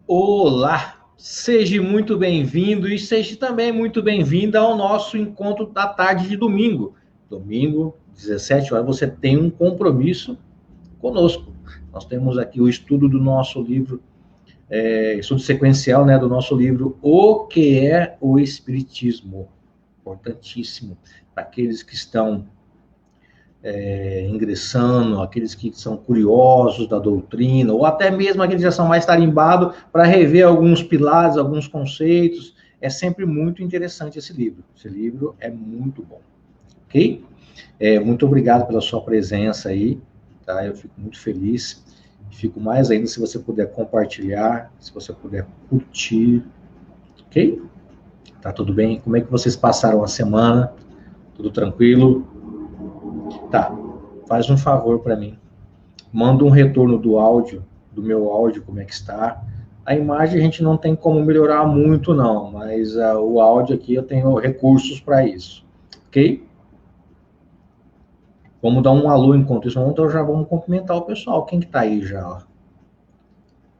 Olá, seja muito bem-vindo e seja também muito bem-vinda ao nosso encontro da tarde de domingo. Domingo, 17 horas, você tem um compromisso conosco. Nós temos aqui o estudo do nosso livro, estudo sequencial, né, do nosso livro O que é o Espiritismo. Importantíssimo para aqueles que estão ingressando, aqueles que são curiosos da doutrina, ou até mesmo aqueles que já são mais tarimbados para rever alguns pilares, alguns conceitos. É sempre muito interessante esse livro. Esse livro é muito bom, ok? Muito obrigado pela sua presença aí, tá? Eu fico muito feliz. Fico mais ainda se você puder compartilhar, se você puder curtir, ok? Tá tudo bem? Como é que vocês passaram a semana? Tudo tranquilo? Tá. Faz um favor para mim. Manda um retorno do áudio, do meu áudio, como é que está. A imagem a gente não tem como melhorar muito, não, mas o áudio aqui eu tenho recursos para isso, ok? Vamos dar um alô enquanto isso, então já vamos cumprimentar o pessoal. Quem que tá aí já?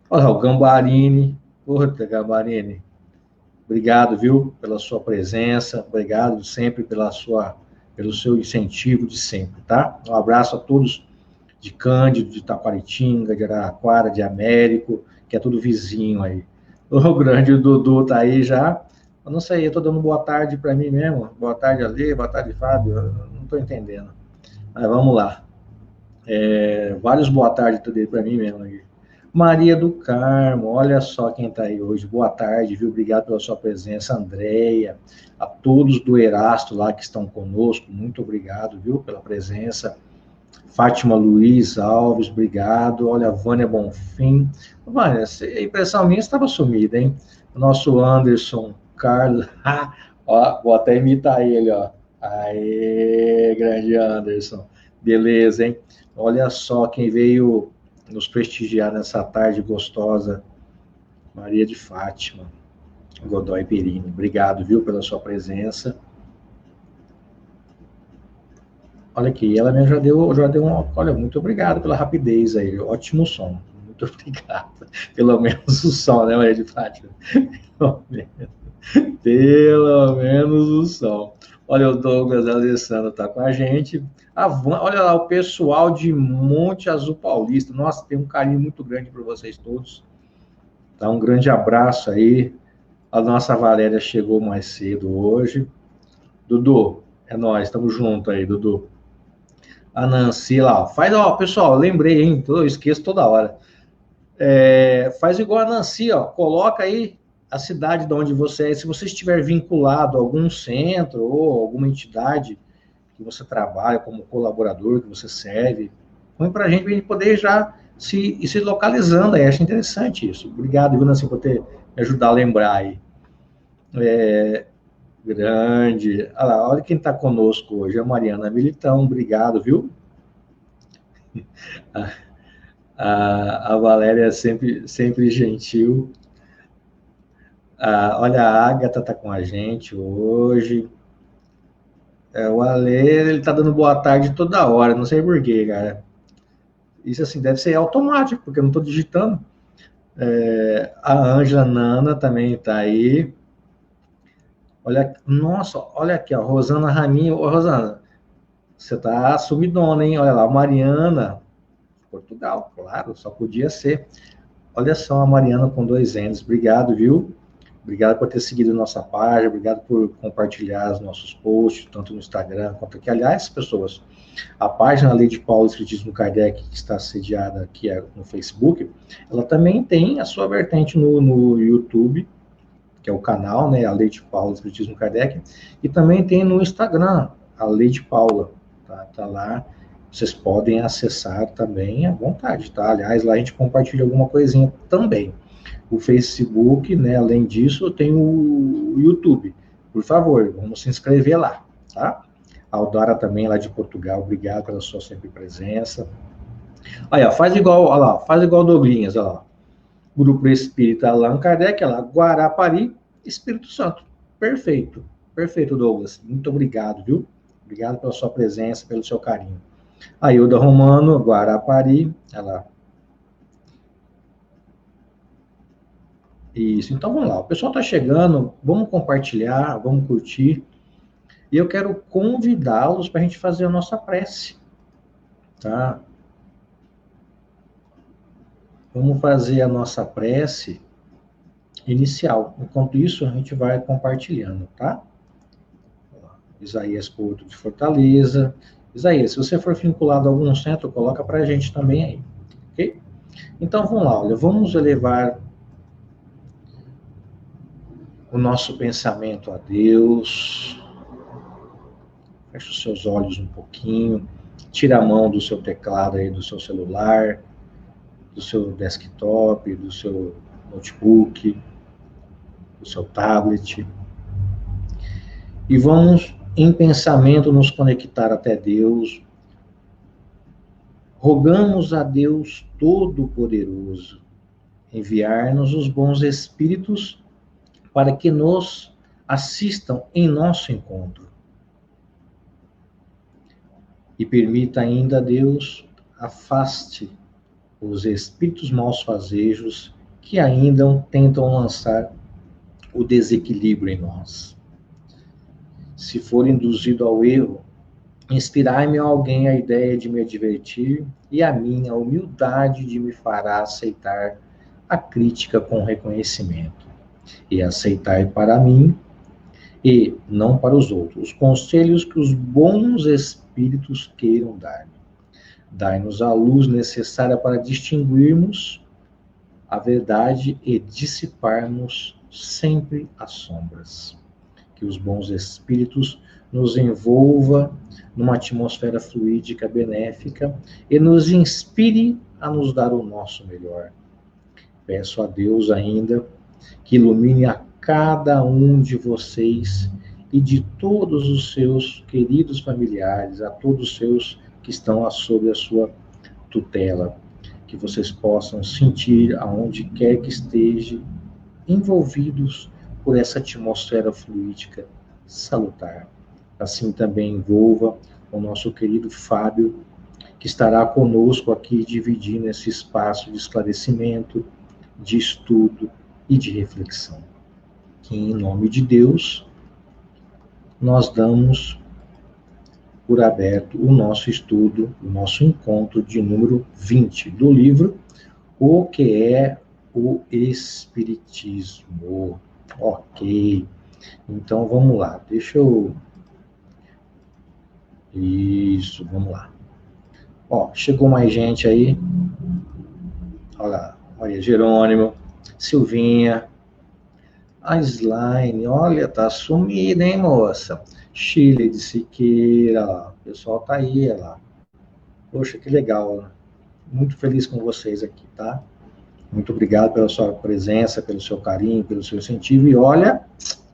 Olha, o Gambarini. Puta, Gambarini. Obrigado, viu, pela sua presença. Obrigado sempre pelo seu incentivo de sempre, tá? Um abraço a todos de Cândido, de Taquaritinga, de Araraquara, de Américo, que é tudo vizinho aí. O grande Dudu tá aí já. Eu não sei, eu tô dando boa tarde para mim mesmo. Boa tarde, Ale, boa tarde, Fábio. Eu não tô entendendo. Mas vamos lá. Vários boa tarde também para mim mesmo aí. Maria do Carmo, olha só quem está aí hoje. Boa tarde, viu? Obrigado pela sua presença, Andréia, a todos do Erasto lá que estão conosco, muito obrigado, viu, pela presença. Fátima Luiz Alves, obrigado. Olha, Vânia Bonfim. Vânia, a impressão minha estava sumida, hein? O nosso Anderson Carlos. Ó, vou até imitar ele, ó. Aê, grande Anderson. Beleza, hein? Olha só quem veio nos prestigiar nessa tarde gostosa. Maria de Fátima, Godoy Perini. Obrigado, viu, pela sua presença. Olha aqui, ela mesmo já deu um. Olha, muito obrigado pela rapidez aí, ótimo som. Muito obrigado. Pelo menos o som, né, Maria de Fátima? Pelo menos o som. Olha, o Douglas Alessandro está com a gente. Olha lá, o pessoal de Monte Azul Paulista. Nossa, tem um carinho muito grande por vocês todos. Tá, um grande abraço aí. A nossa Valéria chegou mais cedo hoje. Dudu, é nós, estamos juntos aí, Dudu. A Nancy lá, faz, ó, pessoal, lembrei, hein? Eu esqueço toda hora. Faz igual a Nancy, ó, coloca aí a cidade de onde você é. Se você estiver vinculado a algum centro ou alguma entidade que você trabalha como colaborador, que você serve, põe pra gente poder já se localizando aí. Acho interessante isso. Obrigado, viu, Nancy, por ter me ajudado a lembrar aí. Grande. Olha lá, olha quem está conosco hoje, a Mariana Militão. Obrigado, viu? A Valéria é sempre gentil. Olha, a Agatha está com a gente hoje. O Ale, ele tá dando boa tarde toda hora, não sei porquê, cara. Isso assim deve ser automático, porque eu não estou digitando. A Ângela Nana também está aí. Olha, nossa, olha aqui, ó, Rosana Raminho. Ô, Rosana, você tá sumidona, hein? Olha lá, Mariana, Portugal, claro, só podia ser. Olha só a Mariana com 2 N's. Obrigado, viu? Obrigado por ter seguido nossa página, obrigado por compartilhar os nossos posts, tanto no Instagram quanto aqui. Aliás, pessoas, a página Lei de Paulo Espiritismo Kardec, que está sediada aqui no Facebook, ela também tem a sua vertente no YouTube, que é o canal, né, a Lei de Paulo Espiritismo Kardec, e também tem no Instagram, a Lei de Paula, tá lá. Vocês podem acessar também à vontade, tá? Aliás, lá a gente compartilha alguma coisinha também. O Facebook, né, além disso, tem o YouTube. Por favor, vamos se inscrever lá, tá? A Aldara também, lá de Portugal, obrigado pela sua sempre presença. Olha, faz igual, olha lá, faz igual Douglinhas, olha lá. Grupo Espírita Allan Kardec, olha lá, Guarapari, Espírito Santo. Perfeito, perfeito, Douglas. Muito obrigado, viu? Obrigado pela sua presença, pelo seu carinho. A Hilda Romano, Guarapari, olha lá. Isso, então vamos lá. O pessoal está chegando, vamos compartilhar, vamos curtir. E eu quero convidá-los para a gente fazer a nossa prece, tá? Vamos fazer a nossa prece inicial. Enquanto isso, a gente vai compartilhando, tá? Isaías Porto de Fortaleza. Isaías, se você for vinculado a algum centro, coloca para a gente também aí, ok? Então vamos lá, olha, vamos elevar o nosso pensamento a Deus. Feche os seus olhos um pouquinho, tira a mão do seu teclado aí, do seu celular, do seu desktop, do seu notebook, do seu tablet. E vamos, em pensamento, nos conectar até Deus. Rogamos a Deus Todo-Poderoso enviar-nos os bons espíritos para que nos assistam em nosso encontro. E permita ainda, Deus, afaste os espíritos malfazejos que ainda tentam lançar o desequilíbrio em nós. Se for induzido ao erro, inspirai-me a alguém a ideia de me advertir e a mim a humildade de me fará aceitar a crítica com reconhecimento e aceitar para mim e não para os outros os conselhos que os bons espíritos queiram dar. Dai-nos a luz necessária para distinguirmos a verdade e dissiparmos sempre as sombras. Que os bons espíritos nos envolva numa atmosfera fluídica benéfica e nos inspire a nos dar o nosso melhor. Peço a Deus ainda que ilumine a cada um de vocês e de todos os seus queridos familiares, a todos os seus que estão sob a sua tutela, que vocês possam sentir aonde quer que estejam envolvidos por essa atmosfera fluídica salutar. Assim também envolva o nosso querido Fábio, que estará conosco aqui dividindo esse espaço de esclarecimento, de estudo e de reflexão. Que em nome de Deus, nós damos por aberto o nosso estudo, o nosso encontro de número 20 do livro O que é o Espiritismo. Ok. Então vamos lá. Deixa eu... Isso, vamos lá. Ó, chegou mais gente aí. Olha, Jerônimo, Silvinha, a Slaine, olha, tá sumida, hein, moça? Chile de Siqueira, ó, o pessoal tá aí, olha lá. Poxa, que legal, né? Muito feliz com vocês aqui, tá? Muito obrigado pela sua presença, pelo seu carinho, pelo seu incentivo. E olha,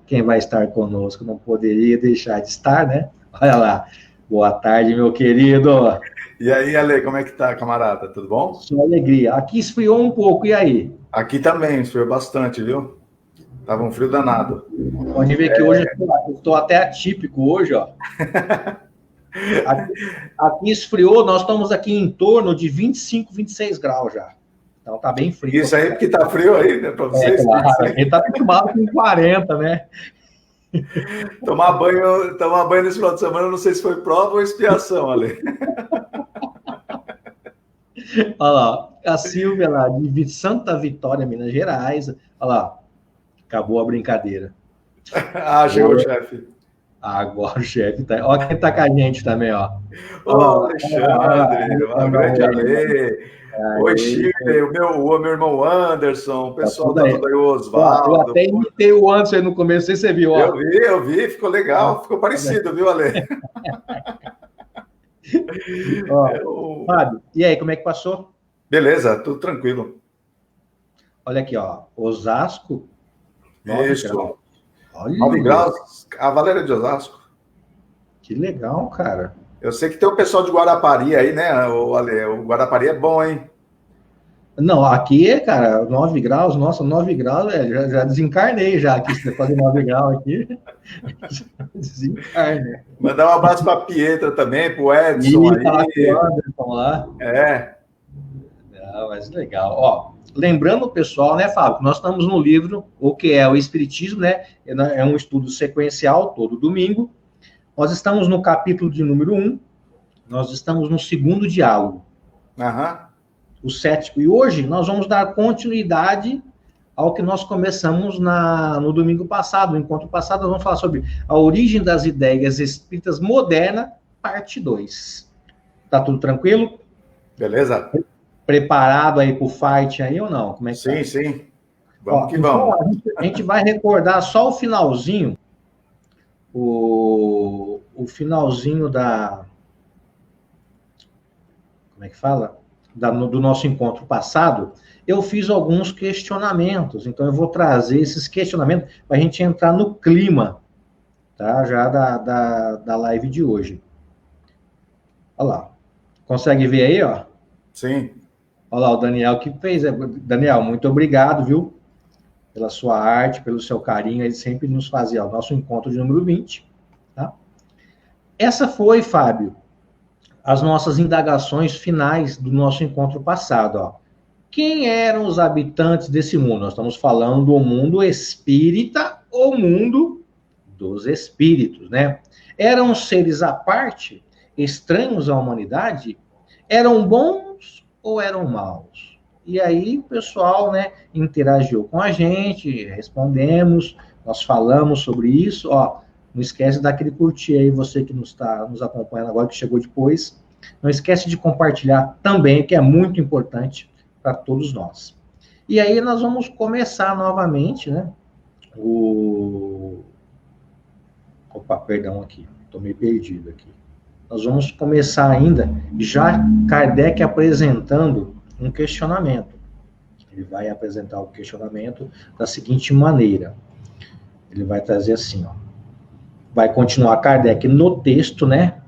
quem vai estar conosco não poderia deixar de estar, né? Olha lá. Boa tarde, meu querido. E aí, Ale, como é que tá, camarada? Tudo bom? Só alegria. Aqui esfriou um pouco, e aí? Aqui também, esfriou bastante, viu? Tava um frio danado. Pode ver que hoje eu estou até atípico hoje, ó. Aqui esfriou, nós estamos aqui em torno de 25, 26 graus já. Então tá bem frio. Isso aí porque tá frio aí, né, para vocês? Claro, a gente tá acostumado com 40, né? Tomar banho nesse final de semana, eu não sei se foi prova ou expiação, Ale. Olha lá, a Silvia lá, de Santa Vitória, Minas Gerais. Olha lá, acabou a brincadeira. Chegou o chefe. Agora o chefe tá... Olha quem tá com a gente também, ó. Ô, Alexandre, uma grande Ale. Oi, Chile, o meu irmão Anderson, o pessoal tá tudo aí, o Osvaldo. Eu até imitei o Anderson aí no começo, não sei se você viu. Ó. Eu vi, ficou legal, ficou parecido, viu, Ale? Fábio, e aí, como é que passou? Beleza, tudo tranquilo. Olha aqui, ó, Osasco. 9 graus. 9 graus, a Valéria de Osasco. Que legal, cara. Eu sei que tem o pessoal de Guarapari aí, né, Ale? O Guarapari é bom, hein? Não, aqui, cara, 9 graus, nossa, 9 graus, velho, já desencarnei já aqui, se você fazer 9 graus aqui, desencarne. Mandar um abraço para a Pietra também, para o Edson aí. Tá lá, Anderson lá. É. Não, mas legal. Ó, Lembrando, pessoal, né, Fábio, que nós estamos no livro, o que é o Espiritismo, né? É um estudo sequencial, todo domingo. Nós estamos no capítulo de número 1, nós estamos no segundo diálogo, o cético. E hoje nós vamos dar continuidade ao que nós começamos no domingo passado. No encontro passado, nós vamos falar sobre a origem das ideias espíritas moderna, parte 2. Tá tudo tranquilo? Beleza. Preparado aí para o fight aí ou não? Como é que sim, tá? Sim. Vamos que vamos. A gente vai recordar só o finalzinho, o finalzinho da... Como é que fala? Do nosso encontro passado. Eu fiz alguns questionamentos, então eu vou trazer esses questionamentos para a gente entrar no clima, tá? Já da live de hoje. Olha lá. Consegue ver aí, ó? Sim. Olha lá, o Daniel que fez. Daniel, muito obrigado, viu? Pela sua arte, pelo seu carinho. Ele sempre nos fazia o nosso encontro de número 20. Tá? Essa foi, Fábio, as nossas indagações finais do nosso encontro passado, ó. Quem eram os habitantes desse mundo? Nós estamos falando do mundo espírita ou mundo dos espíritos, né? Eram seres à parte, estranhos à humanidade? Eram bons ou eram maus? E aí o pessoal, né, interagiu com a gente, respondemos, nós falamos sobre isso. Ó, não esquece daquele curtir aí, você que nos acompanhando agora, que chegou depois. Não esquece de compartilhar também, que é muito importante para todos nós. E aí nós vamos começar novamente, né? Opa, perdão aqui, estou meio perdido aqui. Nós vamos começar ainda, já Kardec apresentando um questionamento. Ele vai apresentar o questionamento da seguinte maneira. Ele vai trazer assim, ó. Vai continuar Kardec no texto, né?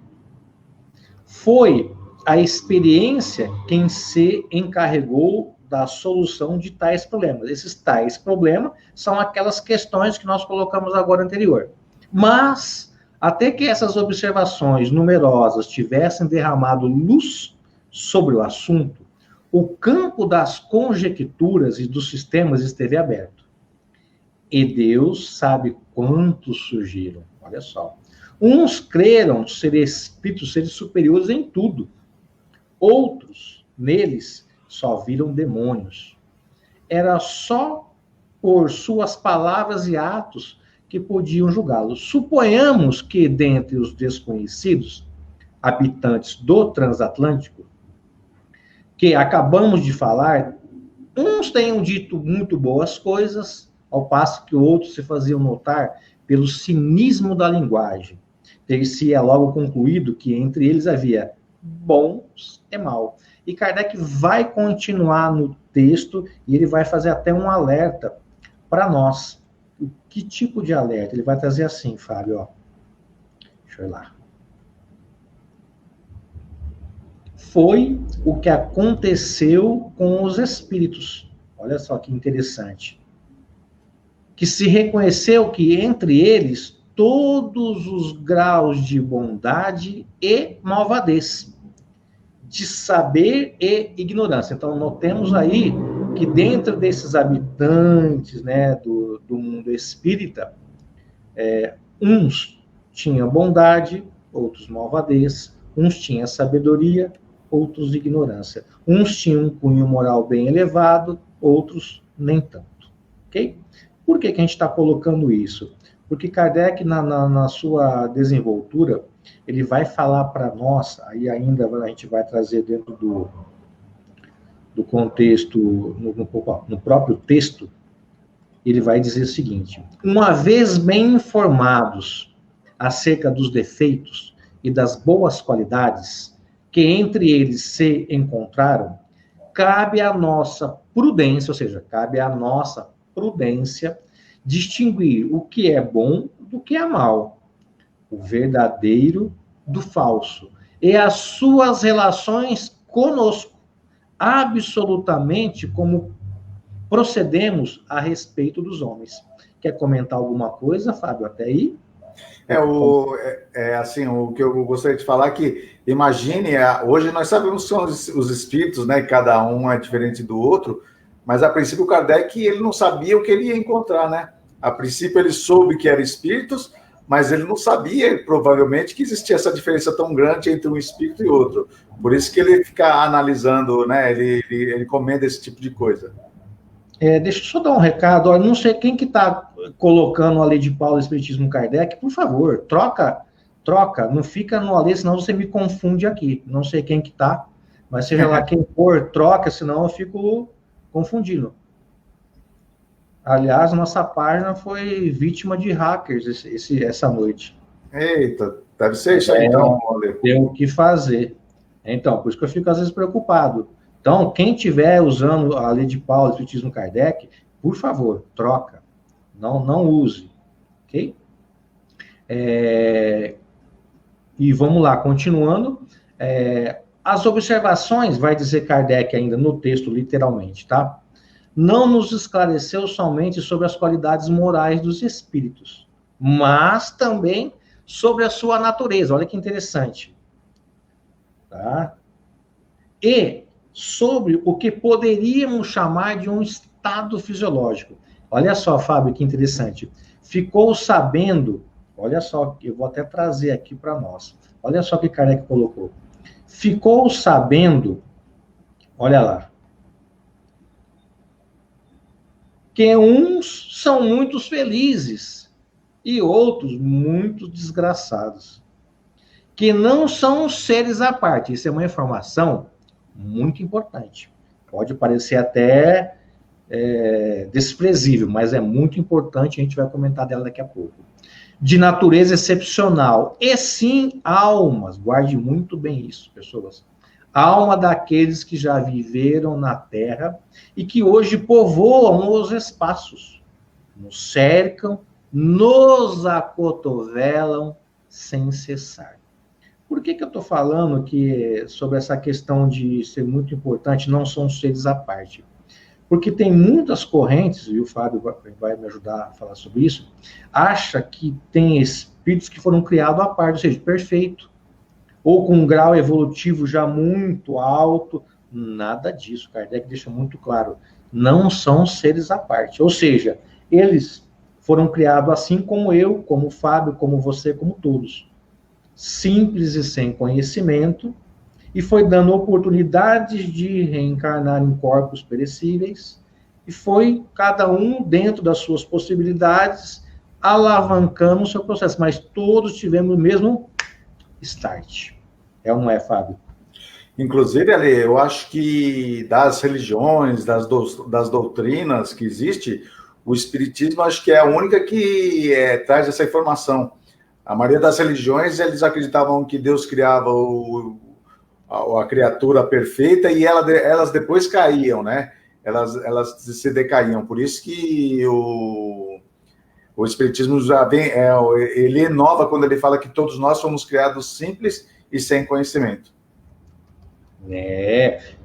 Foi a experiência quem se encarregou da solução de tais problemas. Esses tais problemas são aquelas questões que nós colocamos agora anterior. Mas, até que essas observações numerosas tivessem derramado luz sobre o assunto, o campo das conjecturas e dos sistemas esteve aberto. E Deus sabe quantos surgiram. Olha só. Uns creram ser espíritos, seres superiores em tudo. Outros, neles, só viram demônios. Era só por suas palavras e atos que podiam julgá-los. Suponhamos que, dentre os desconhecidos, habitantes do transatlântico, que acabamos de falar, uns tenham dito muito boas coisas, ao passo que outros se faziam notar pelo cinismo da linguagem. Ter-se-ia logo concluído que entre eles havia bons e mal. E Kardec vai continuar no texto e ele vai fazer até um alerta para nós. Que tipo de alerta? Ele vai trazer assim, Fábio, ó. Deixa eu ir lá. Foi o que aconteceu com os espíritos. Olha só que interessante. Que se reconheceu que entre eles todos os graus de bondade e malvadez, de saber e ignorância. Então, notemos aí que dentro desses habitantes, né, do mundo espírita, uns tinham bondade, outros malvadez, uns tinham sabedoria, outros ignorância. Uns tinham um cunho moral bem elevado, outros nem tanto. Ok? Por que a gente está colocando isso? Porque Kardec, na sua desenvoltura, ele vai falar para nós, aí ainda a gente vai trazer dentro do contexto, no próprio texto, ele vai dizer o seguinte: uma vez bem informados acerca dos defeitos e das boas qualidades que entre eles se encontraram, cabe à nossa prudência, ou seja, cabe à nossa prudência distinguir o que é bom do que é mal, o verdadeiro do falso, e as suas relações conosco, absolutamente como procedemos a respeito dos homens. Quer comentar alguma coisa, Fábio, até aí? Assim, o que eu gostaria de falar é que, imagine, hoje nós sabemos que são os espíritos, né, cada um é diferente do outro, Mas, a princípio, o Kardec, ele não sabia o que ele ia encontrar, né? A princípio, ele soube que eram espíritos, mas ele não sabia, provavelmente, que existia essa diferença tão grande entre um espírito e outro. Por isso que ele fica analisando, né? Ele comenta esse tipo de coisa. Deixa eu só dar um recado. Olha, não sei quem que está colocando a Lei de Paulo e o Espiritismo Kardec. Por favor, troca. Não fica no Alê, senão você me confunde aqui. Não sei quem que tá, mas seja lá quem for, troca, senão eu fico confundindo. Aliás, nossa página foi vítima de hackers essa noite. Eita, deve ser isso aí, então, Ale. Tem o que fazer. Então, por isso que eu fico às vezes preocupado. Então, quem estiver usando a Lei de Paulo, o Espiritismo Kardec, por favor, troca. Não use. Ok? E vamos lá, continuando. As observações, vai dizer Kardec ainda no texto, literalmente, tá? Não nos esclareceu somente sobre as qualidades morais dos espíritos, mas também sobre a sua natureza. Olha que interessante. Tá? E sobre o que poderíamos chamar de um estado fisiológico. Olha só, Fábio, que interessante. Ficou sabendo, olha só, eu vou até trazer aqui para nós. Olha só o que Kardec colocou. Ficou sabendo, olha lá, que uns são muito felizes e outros muito desgraçados, que não são seres à parte. Isso é uma informação muito importante. Pode parecer até desprezível, mas é muito importante, a gente vai comentar dela daqui a pouco. De natureza excepcional, e sim almas, guarde muito bem isso, pessoas. Alma daqueles que já viveram na Terra e que hoje povoam os espaços, nos cercam, nos acotovelam sem cessar. Por que eu estou falando sobre essa questão de ser muito importante, não são seres à parte? Porque tem muitas correntes, e o Fábio vai me ajudar a falar sobre isso, acha que tem espíritos que foram criados à parte, ou seja, perfeito, ou com um grau evolutivo já muito alto. Nada disso, Kardec deixa muito claro, não são seres à parte, ou seja, eles foram criados assim como eu, como o Fábio, como você, como todos, simples e sem conhecimento, e foi dando oportunidades de reencarnar em corpos perecíveis, e foi cada um dentro das suas possibilidades, alavancando o seu processo, mas todos tivemos o mesmo start. É ou não é, Fábio? Inclusive, Ale, eu acho que das religiões, das doutrinas que existe, o Espiritismo acho que é a única que traz essa informação. A maioria das religiões, eles acreditavam que Deus criava a criatura perfeita e elas depois caíam, né? Elas se decaíam. Por isso que o Espiritismo já vem, ele inova quando ele fala que todos nós fomos criados simples e sem conhecimento.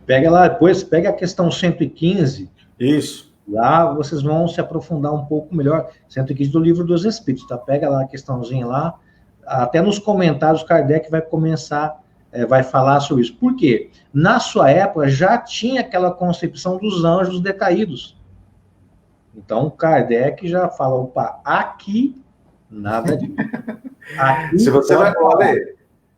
Pega lá depois, pega a questão 115. Isso. Lá vocês vão se aprofundar um pouco melhor. 115 do Livro dos Espíritos, tá? Pega lá a questãozinha lá. Até nos comentários, Kardec vai começar, vai falar sobre isso. Por quê? Na sua época, já tinha aquela concepção dos anjos decaídos. Então, Kardec já fala, opa, aqui, nada disso. Aqui se você vai falar,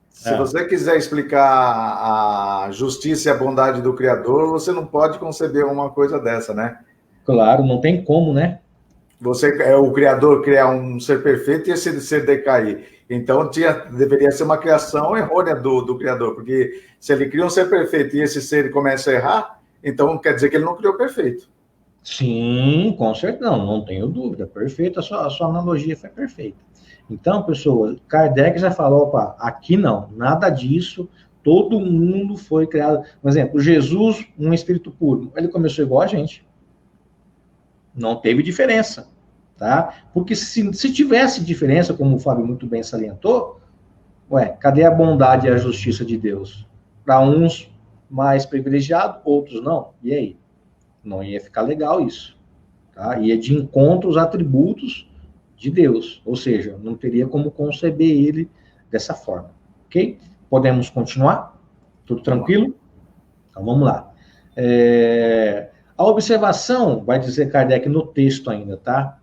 se você quiser explicar a justiça e a bondade do Criador, você não pode conceber uma coisa dessa, né? Claro, não tem como, né? O Criador criar um ser perfeito e esse ser decair. Então, deveria ser uma criação errônea do Criador, porque se ele cria um ser perfeito e esse ser começa a errar, então quer dizer que ele não criou perfeito. Sim, com certeza, não tenho dúvida, perfeito, a sua analogia foi perfeita. Então, pessoal, Kardec já falou, opa, aqui não, nada disso, todo mundo foi criado. Por exemplo, Jesus, um espírito puro, ele começou igual a gente. Não teve diferença, tá? Porque se tivesse diferença, como o Fábio muito bem salientou, cadê a bondade e a justiça de Deus? Para uns mais privilegiados, outros não. E aí? Não ia ficar legal isso, tá? Ia de encontro aos atributos de Deus, ou seja, não teria como conceber ele dessa forma, ok? Podemos continuar? Tudo tranquilo? Então, vamos lá. A observação, vai dizer Kardec no texto ainda, tá?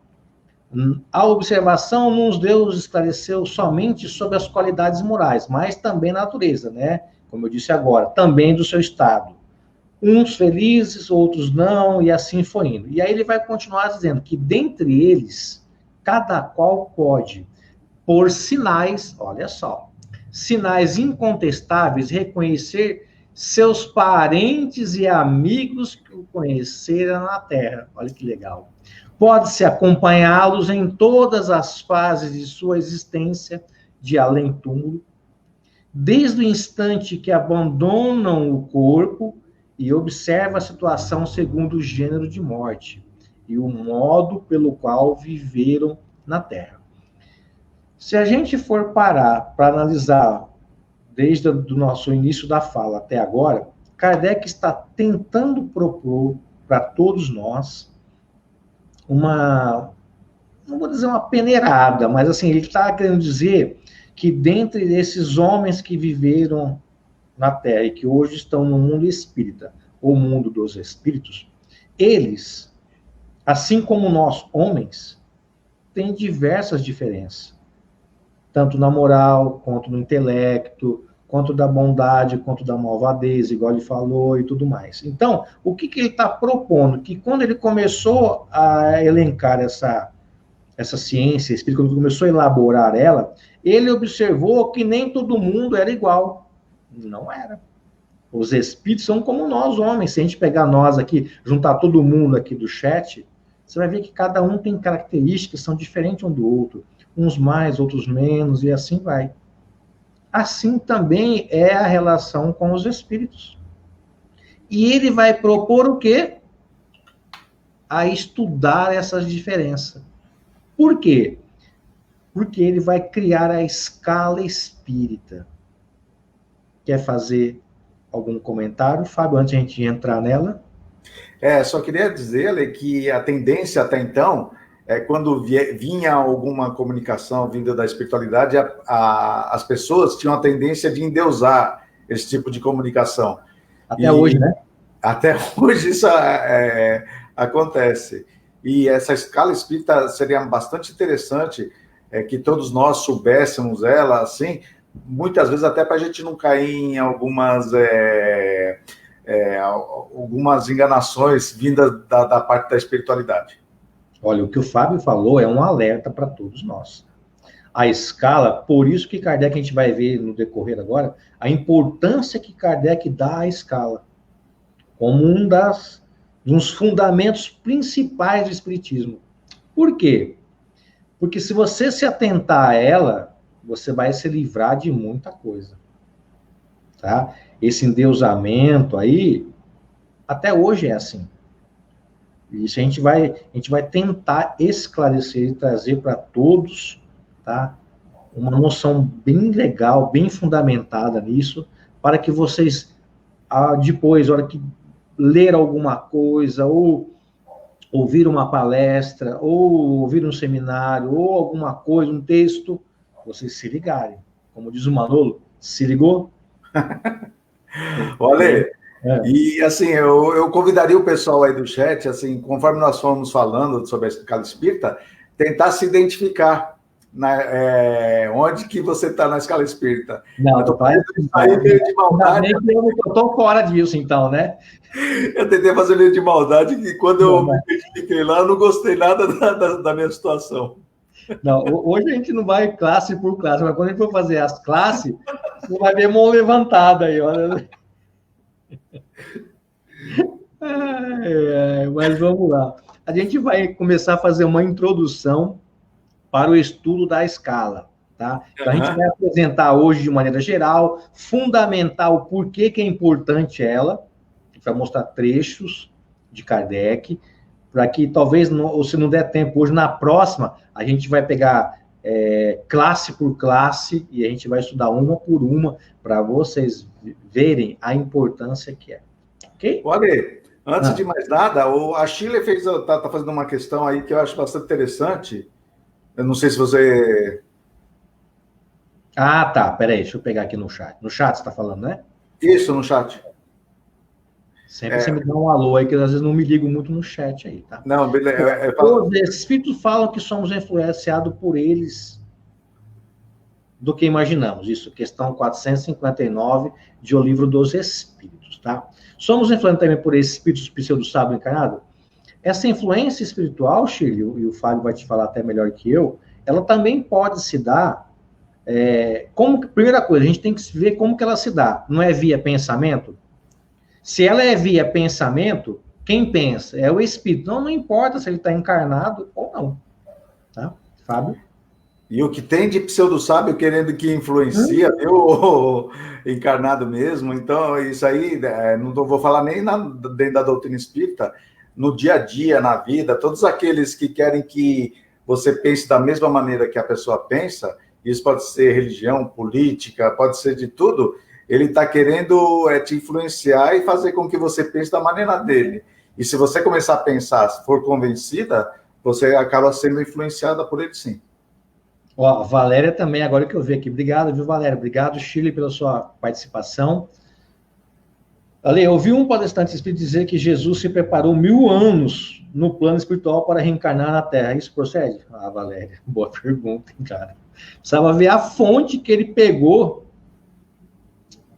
A observação nos deu esclareceu somente sobre as qualidades morais, mas também na natureza, né? Como eu disse agora, também do seu estado. Uns felizes, outros não, e assim foi indo. E aí ele vai continuar dizendo que dentre eles, cada qual pode, por sinais, olha só, sinais incontestáveis, reconhecer seus parentes e amigos que o conheceram na terra. Olha que legal. Pode-se acompanhá-los em todas as fases de sua existência de além-túmulo, desde o instante que abandonam o corpo e observa a situação segundo o gênero de morte e o modo pelo qual viveram na Terra. Se a gente for parar para analisar desde o nosso início da fala até agora, Kardec está tentando propor para todos nós uma, não vou dizer uma peneirada, mas assim, ele está querendo dizer que dentre esses homens que viveram na Terra e que hoje estão no mundo espírita, ou mundo dos espíritos, eles, assim como nós, homens, têm diversas diferenças, tanto na moral, quanto no intelecto, quanto da bondade, quanto da malvadez, igual ele falou, e tudo mais. Então, o que ele está propondo? Que quando ele começou a elencar essa ciência espírita, quando começou a elaborar ela, ele observou que nem todo mundo era igual. Não era. Os espíritos são como nós, homens. Se a gente pegar nós aqui, juntar todo mundo aqui do chat, você vai ver que cada um tem características que são diferentes um do outro. Uns mais, outros menos, e assim vai. Assim também é a relação com os espíritos. E ele vai propor o quê? A estudar essas diferenças. Por quê? Porque ele vai criar a escala espírita. Quer fazer algum comentário, Fábio, antes de a gente entrar nela? Só queria dizer que a tendência até então é quando vinha alguma comunicação vinda da espiritualidade, as pessoas tinham a tendência de endeusar esse tipo de comunicação. Até hoje, né? Até hoje isso acontece. E essa escala espírita seria bastante interessante que todos nós soubéssemos ela, assim, muitas vezes até para a gente não cair em algumas enganações vindas da parte da espiritualidade. Olha, o que o Fábio falou é um alerta para todos nós. A escala, por isso que Kardec, a gente vai ver no decorrer agora, a importância que Kardec dá à escala, como um dos fundamentos principais do Espiritismo. Por quê? Porque se você se atentar a ela, você vai se livrar de muita coisa. Tá? Esse endeusamento aí, até hoje é assim. Isso a gente vai tentar esclarecer e trazer para todos, tá? Uma noção bem legal, bem fundamentada nisso, para que vocês, depois, na hora que ler alguma coisa, ou ouvir uma palestra, ou ouvir um seminário, ou alguma coisa, um texto, vocês se ligarem. Como diz o Manolo, se ligou? Olha, e assim, eu convidaria o pessoal aí do chat, assim, conforme nós fomos falando sobre a escala espírita, tentar se identificar onde que você está na escala espírita. Não, eu tô meio de maldade. Eu estou fora disso, então, né? Eu tentei fazer meio de maldade, que quando eu me identifiquei lá, eu não gostei nada da minha situação. Não, hoje a gente não vai classe por classe, mas quando a gente for fazer as classes, você vai ver mão levantada aí, olha. Mas vamos lá. A gente vai começar a fazer uma introdução para o estudo da escala, tá? Então, a gente vai apresentar hoje de maneira geral, fundamentar o porquê que é importante ela, a gente vai mostrar trechos de Kardec, para que talvez, ou se não der tempo hoje, na próxima, a gente vai pegar classe por classe e a gente vai estudar uma por uma para vocês verem a importância que é. Ok? Olha, antes de mais nada, a Sheila tá fazendo uma questão aí que eu acho bastante interessante. Eu não sei se você... Ah, tá. Peraí, deixa eu pegar aqui no chat. No chat você está falando, né? Isso, no chat. Sempre você me dá um alô aí, que às vezes não me ligo muito no chat aí, tá? Não, beleza. Os espíritos falam que somos influenciados por eles do que imaginamos. Isso, questão 459 de O Livro dos Espíritos, tá? Somos influenciados também por esses espíritos pseudo-sábio encarnado? Essa influência espiritual, Shirley, e o Fábio vai te falar até melhor que eu, ela também pode se dar, primeira coisa, a gente tem que ver como que ela se dá. Não é via pensamento? Se ela é via pensamento, quem pensa? É o espírito. Não importa se ele está encarnado ou não. Tá? Fábio? E o que tem de pseudo-sábio querendo que influencia, viu? Encarnado mesmo. Então, isso aí, não vou falar nem dentro da doutrina espírita, no dia a dia, na vida, todos aqueles que querem que você pense da mesma maneira que a pessoa pensa, isso pode ser religião, política, pode ser de tudo, ele está querendo te influenciar e fazer com que você pense da maneira dele. E se você começar a pensar, se for convencida, você acaba sendo influenciada por ele, sim. Ó, Valéria também, agora que eu vi aqui. Obrigado, viu, Valéria? Obrigado, Shirley, pela sua participação. Ale, eu ouvi um palestrante espírita dizer que Jesus se preparou 1000 anos no plano espiritual para reencarnar na Terra. Isso procede? Ah, Valéria, boa pergunta, hein, cara. Precisava ver a fonte que ele pegou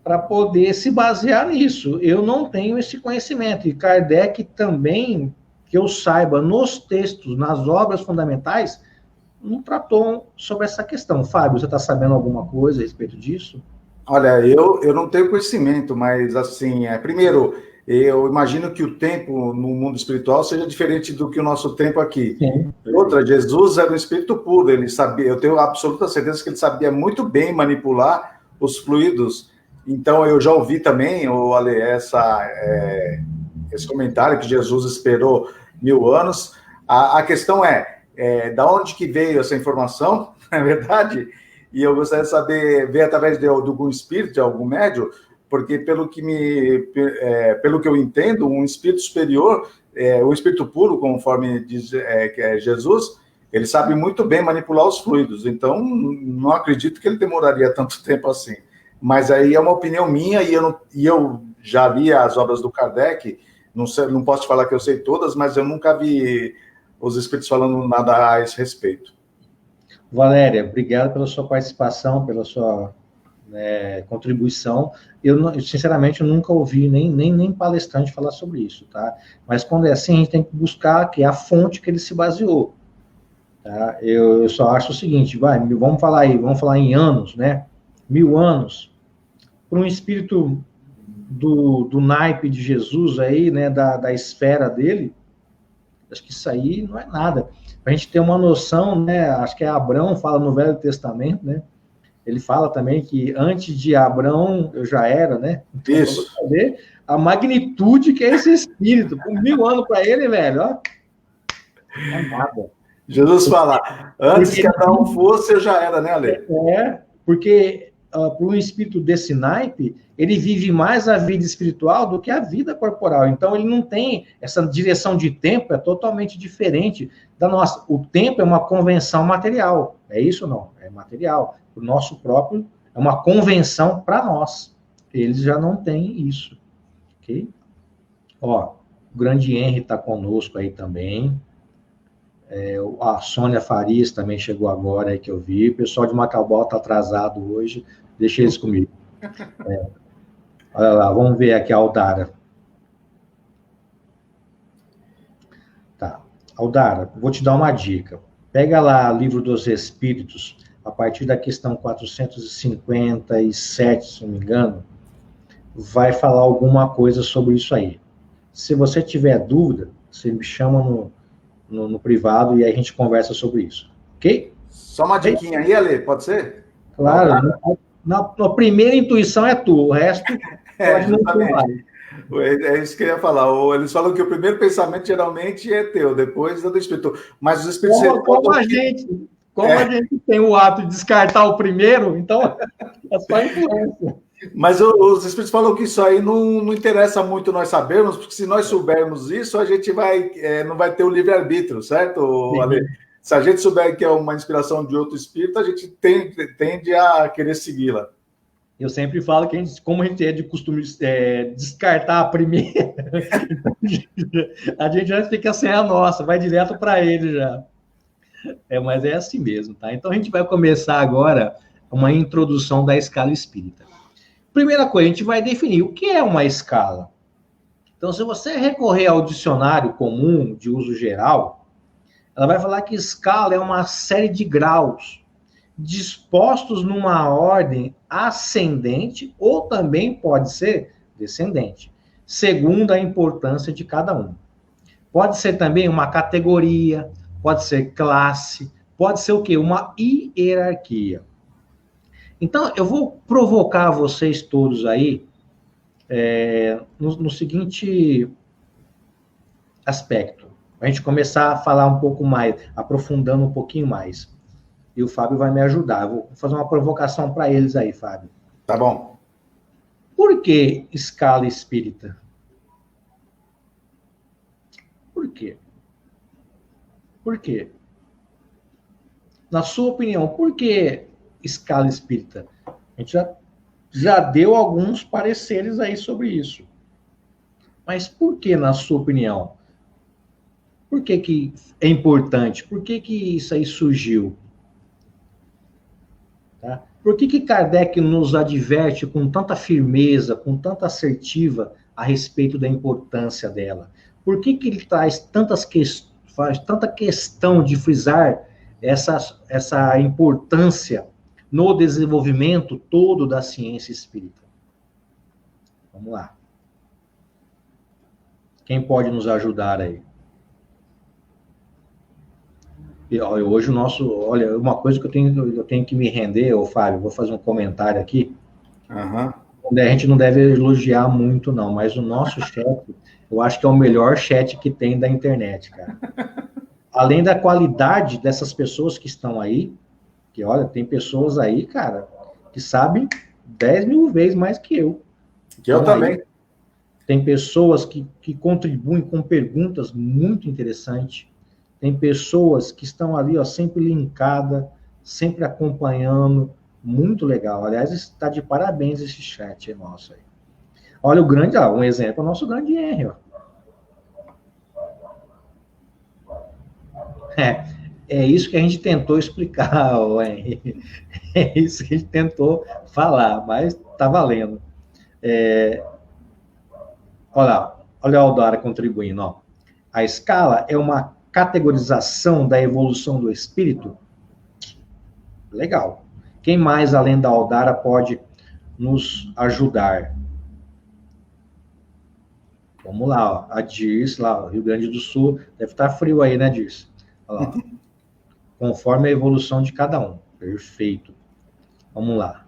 para poder se basear nisso. Eu não tenho esse conhecimento. E Kardec também, que eu saiba, nos textos, nas obras fundamentais, não tratou sobre essa questão. Fábio, você está sabendo alguma coisa a respeito disso? Olha, eu não tenho conhecimento, mas, assim, primeiro, eu imagino que o tempo no mundo espiritual seja diferente do que o nosso tempo aqui. Sim. Outra, Jesus era um espírito puro, ele sabia, eu tenho absoluta certeza que ele sabia muito bem manipular os fluidos. Então, eu já ouvi também, Ale, esse comentário que Jesus esperou 1000 anos. A questão da onde que veio essa informação, não é verdade? E eu gostaria de saber, ver através de algum espírito, de algum médium, porque pelo que eu entendo, um espírito superior, um espírito puro, conforme diz que é Jesus, ele sabe muito bem manipular os fluidos, então não acredito que ele demoraria tanto tempo assim. Mas aí é uma opinião minha, e eu já li as obras do Kardec, não posso te falar que eu sei todas, mas eu nunca vi os espíritos falando nada a esse respeito. Valéria, obrigado pela sua participação, pela sua contribuição. Eu, sinceramente, eu nunca ouvi nem palestrante falar sobre isso, tá? Mas quando é assim, a gente tem que buscar que é a fonte que ele se baseou. Tá? Eu só acho o seguinte, vamos falar em anos, né? 1000 anos, para um espírito do naipe de Jesus aí, né, da esfera dele, acho que isso aí não é nada. Para a gente ter uma noção, né, acho que Abraão fala no Velho Testamento, né, ele fala também que antes de Abraão eu já era, né? Então, isso. Vamos saber a magnitude que é esse espírito. Com 1000 anos para ele, velho, ó, não é nada. Jesus fala, antes que Abraão fosse, eu já era, né, Ale? Porque para um espírito desse naipe, ele vive mais a vida espiritual do que a vida corporal. Então, ele não tem essa direção de tempo, é totalmente diferente da nossa. O tempo é uma convenção material. É isso ou não? É material. O nosso próprio é uma convenção para nós. Eles já não têm isso. Ok? Ó, o grande Henry está conosco aí também. A Sônia Farias também chegou agora aí que eu vi. O pessoal de Macabó está atrasado hoje. Deixa eles comigo. Olha lá, vamos ver aqui a Aldara. Tá. Aldara, vou te dar uma dica. Pega lá o Livro dos Espíritos, a partir da questão 457, se não me engano, vai falar alguma coisa sobre isso aí. Se você tiver dúvida, você me chama no privado e aí a gente conversa sobre isso. Ok? Só uma diquinha aí, Ale, pode ser? Claro. Na primeira intuição é tu, o resto pode não tomar. É isso que eu ia falar. Eles falam que o primeiro pensamento geralmente é teu, depois é do espírito. Mas os espíritos... Como a gente tem o hábito de descartar o primeiro, então é só influência. Mas os espíritos falam que isso aí não interessa muito nós sabermos, porque se nós soubermos isso, a gente não vai ter o livre-arbítrio, certo, Ale? Se a gente souber que é uma inspiração de outro espírito, a gente tende a querer segui-la. Eu sempre falo que como a gente é de costume descartar a primeira, a gente já fica sem a nossa, vai direto para ele já. Mas é assim mesmo, tá? Então a gente vai começar agora uma introdução da escala espírita. Primeira coisa, a gente vai definir o que é uma escala. Então, se você recorrer ao dicionário comum de uso geral, ela vai falar que escala é uma série de graus dispostos numa ordem ascendente ou também pode ser descendente, segundo a importância de cada um. Pode ser também uma categoria, pode ser classe, pode ser o quê? Uma hierarquia. Então, eu vou provocar vocês todos aí no seguinte aspecto. A gente começar a falar um pouco mais, aprofundando um pouquinho mais. E o Fábio vai me ajudar. Eu vou fazer uma provocação para eles aí, Fábio. Tá bom. Por que escala espírita? Por quê? Por quê? Na sua opinião, por que escala espírita? A gente já deu alguns pareceres aí sobre isso. Mas por que, na sua opinião? Por que é importante? Por que isso aí surgiu? Tá? Por que Kardec nos adverte com tanta firmeza, com tanta assertiva a respeito da importância dela? Por que ele traz faz tanta questão de frisar essa importância no desenvolvimento todo da ciência espírita? Vamos lá. Quem pode nos ajudar aí? E, hoje olha, uma coisa que eu tenho que me render, Fábio, vou fazer um comentário aqui. Uhum. A gente não deve elogiar muito, não, mas o nosso chat, eu acho que é o melhor chat que tem da internet, cara. Além da qualidade dessas pessoas que estão aí, que olha, tem pessoas aí, cara, que sabem 10 mil vezes mais que eu. Que eu também. Aí, tem pessoas que contribuem com perguntas muito interessantes. Tem pessoas que estão ali, ó, sempre linkada, sempre acompanhando. Muito legal. Aliás, está de parabéns esse chat nosso aí. Olha o grande, um exemplo, o nosso grande Henry, ó. É isso que a gente tentou explicar, Henry. É isso que a gente tentou falar, mas tá valendo. Olha o Aldara contribuindo, ó. A escala é uma categorização da evolução do espírito? Legal. Quem mais, além da Aldara, pode nos ajudar? Vamos lá, ó. A Dirce, lá, Rio Grande do Sul, deve estar frio aí, né, Dirce? Olha lá. Conforme a evolução de cada um. Perfeito. Vamos lá.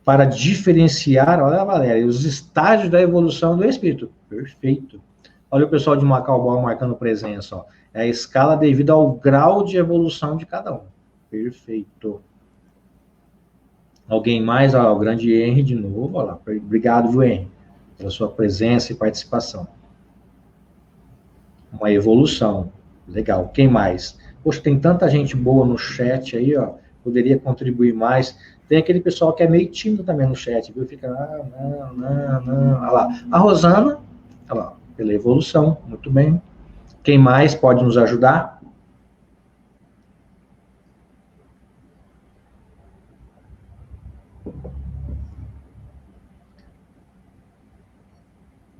Para diferenciar, olha, Valéria, os estágios da evolução do espírito. Perfeito. Olha o pessoal de Macau marcando presença, ó. É a escala devido ao grau de evolução de cada um. Perfeito. Alguém mais? Ó, o grande Henry de novo. Olha lá. Obrigado, viu, Henry, pela sua presença e participação. Uma evolução. Legal. Quem mais? Poxa, tem tanta gente boa no chat aí, ó. Poderia contribuir mais. Tem aquele pessoal que é meio tímido também no chat, viu? Fica, não. Olha lá. A Rosana, olha lá, pela evolução. Muito bem. Quem mais pode nos ajudar?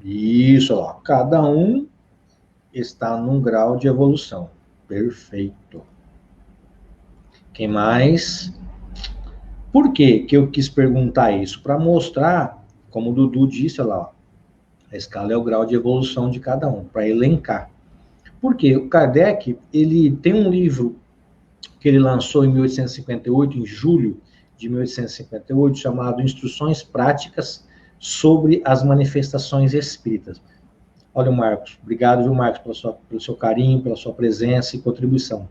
Isso, ó. Cada um está num grau de evolução. Perfeito. Quem mais? Por que eu quis perguntar isso? Para mostrar, como o Dudu disse, olha lá, ó, a escala é o grau de evolução de cada um, para elencar. Por quê? O Kardec, ele tem um livro que ele lançou em 1858, em julho de 1858, chamado Instruções Práticas sobre as Manifestações Espíritas. Olha o Marcos. Obrigado, viu, Marcos, pelo seu carinho, pela sua presença e contribuição.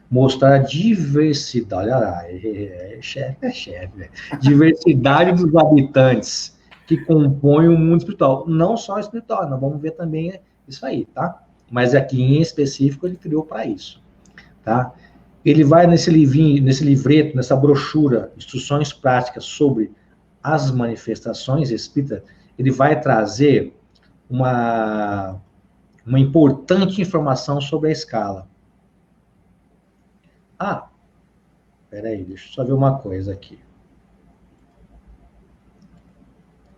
Mostrar a diversidade, olha lá, chefe. Diversidade dos habitantes que compõem o mundo espiritual. Não só espiritual, nós vamos ver também isso aí, tá? Mas aqui em específico ele criou para isso, tá? Ele vai nesse livrinho, nesse livreto, nessa brochura, Instruções Práticas sobre as manifestações espíritas, ele vai trazer uma importante informação sobre a escala. Ah, peraí, deixa eu só ver uma coisa aqui.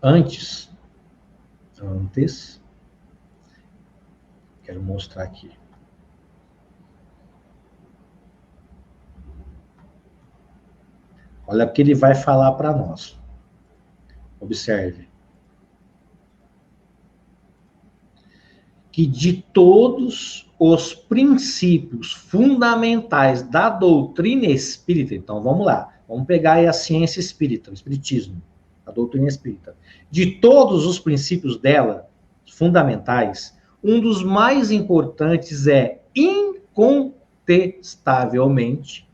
Antes, quero mostrar aqui. Olha o que ele vai falar para nós. Observe. Que de todos os princípios fundamentais da doutrina espírita, então vamos lá, vamos pegar aí a ciência espírita, o espiritismo, a doutrina espírita. De todos os princípios dela, fundamentais, um dos mais importantes é, incontestavelmente,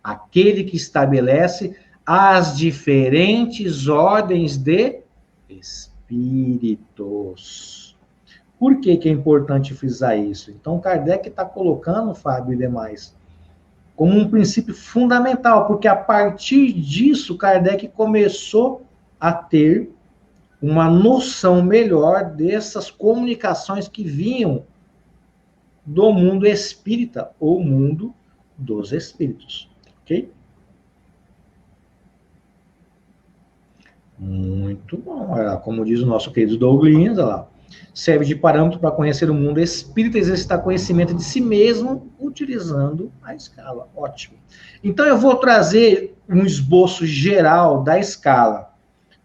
aquele que estabelece as diferentes ordens de espíritos. Por que é importante frisar isso? Então, Kardec está colocando, Fábio e demais, como um princípio fundamental, porque a partir disso, Kardec começou a ter uma noção melhor dessas comunicações que vinham do mundo espírita, ou mundo dos espíritos. Ok? Muito bom. Como diz o nosso querido Douglas, olha lá, serve de parâmetro para conhecer o mundo espírita e exercitar conhecimento de si mesmo utilizando a escala. Ótimo. Então, eu vou trazer um esboço geral da escala.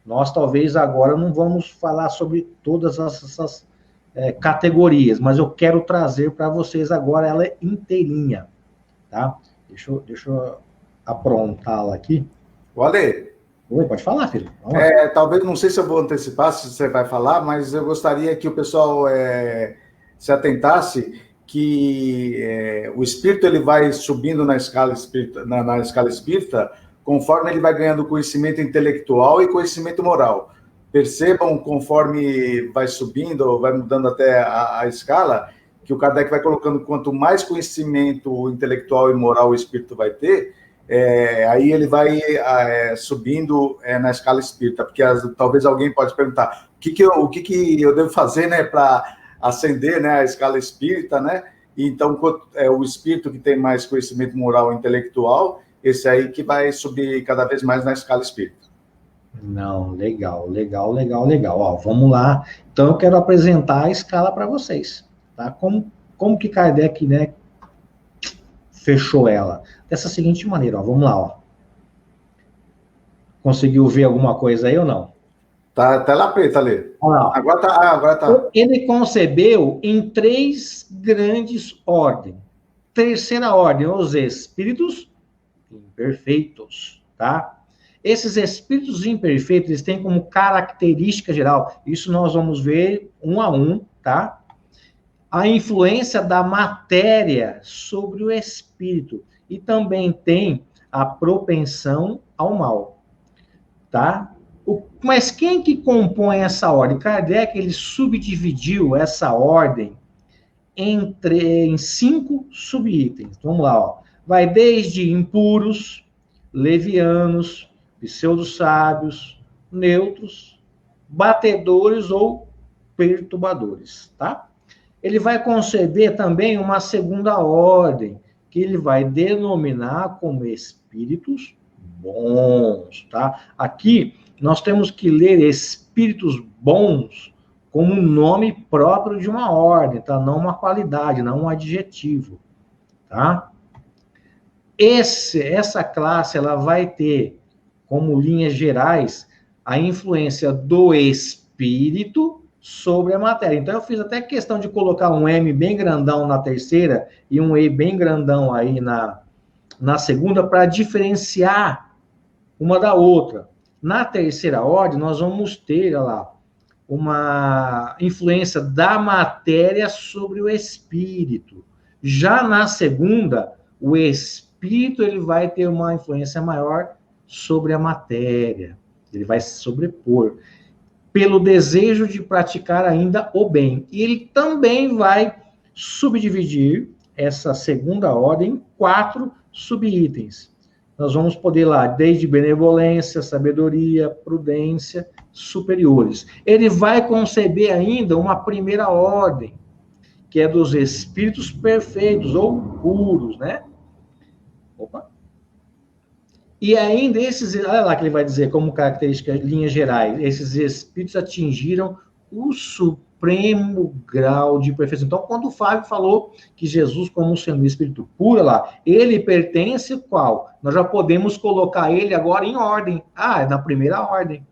Nós, talvez, agora não vamos falar sobre todas essas categorias, mas eu quero trazer para vocês agora ela inteirinha. Tá? Deixa eu aprontá-la aqui. Ale. Oi, pode falar, filho. Talvez, não sei se eu vou antecipar, se você vai falar, mas eu gostaria que o pessoal se atentasse que o espírito ele vai subindo na escala espírita, conforme ele vai ganhando conhecimento intelectual e conhecimento moral. Percebam, conforme vai subindo, vai mudando até a escala, que o Kardec vai colocando quanto mais conhecimento intelectual e moral o espírito vai ter, aí ele vai subindo na escala espírita, porque talvez alguém pode perguntar o que eu devo fazer, né, para ascender, né, a escala espírita, né? Então, o espírito que tem mais conhecimento moral e intelectual, esse aí que vai subir cada vez mais na escala espírita. Não, legal. Ó, vamos lá. Então, eu quero apresentar a escala para vocês, tá? Como que Kardec, né, fechou ela? Dessa seguinte maneira, ó, vamos lá, ó. Conseguiu ver alguma coisa aí ou não? Tá lá preta ali. Agora tá. Ele concebeu em 3 grandes ordens. Terceira ordem, os espíritos imperfeitos, tá? Esses espíritos imperfeitos, eles têm como característica geral, isso nós vamos ver um a um, tá? A influência da matéria sobre o espírito. E também tem a propensão ao mal, tá? Mas quem que compõe essa ordem? Kardec, ele subdividiu essa ordem em 5 subitens. Vamos lá, ó. Vai desde impuros, levianos, pseudo-sábios, neutros, batedores ou perturbadores, tá? Ele vai conceber também uma segunda ordem, que ele vai denominar como espíritos bons, tá? Aqui, nós temos que ler espíritos bons como um nome próprio de uma ordem, tá? Não uma qualidade, não um adjetivo, tá? Essa classe, ela vai ter, como linhas gerais, a influência do espírito sobre a matéria. Então, eu fiz até questão de colocar um M bem grandão na terceira e um E bem grandão aí na segunda, para diferenciar uma da outra. Na terceira ordem, nós vamos ter, olha lá, uma influência da matéria sobre o espírito. Já na segunda, o espírito ele vai ter uma influência maior sobre a matéria. Ele vai se sobrepor pelo desejo de praticar ainda o bem. E ele também vai subdividir essa segunda ordem em 4 subitens. nós vamos poder lá, desde benevolência, sabedoria, prudência, superiores. Ele vai conceber ainda uma primeira ordem, que é dos espíritos perfeitos ou puros, né? Opa! E ainda esses, olha lá que ele vai dizer como característica, linhas gerais, esses espíritos atingiram o supremo grau de perfeição. Então, quando o Fábio falou que Jesus, como sendo um espírito puro, lá, ele pertence qual? Nós já podemos colocar ele agora em ordem. Ah, é na primeira ordem.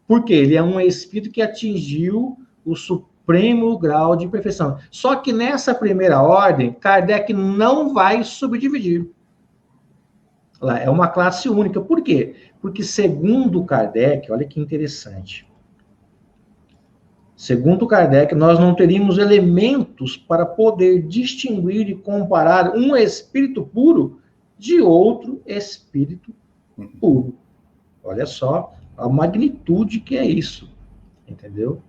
Porque ele é um espírito que atingiu o supremo grau de perfeição. Só que nessa primeira ordem, Kardec não vai subdividir. É uma classe única. Por quê? Porque, segundo Kardec, olha que interessante. Segundo Kardec, nós não teríamos elementos para poder distinguir e comparar um espírito puro de outro espírito puro. Olha só a magnitude que é isso. Entendeu?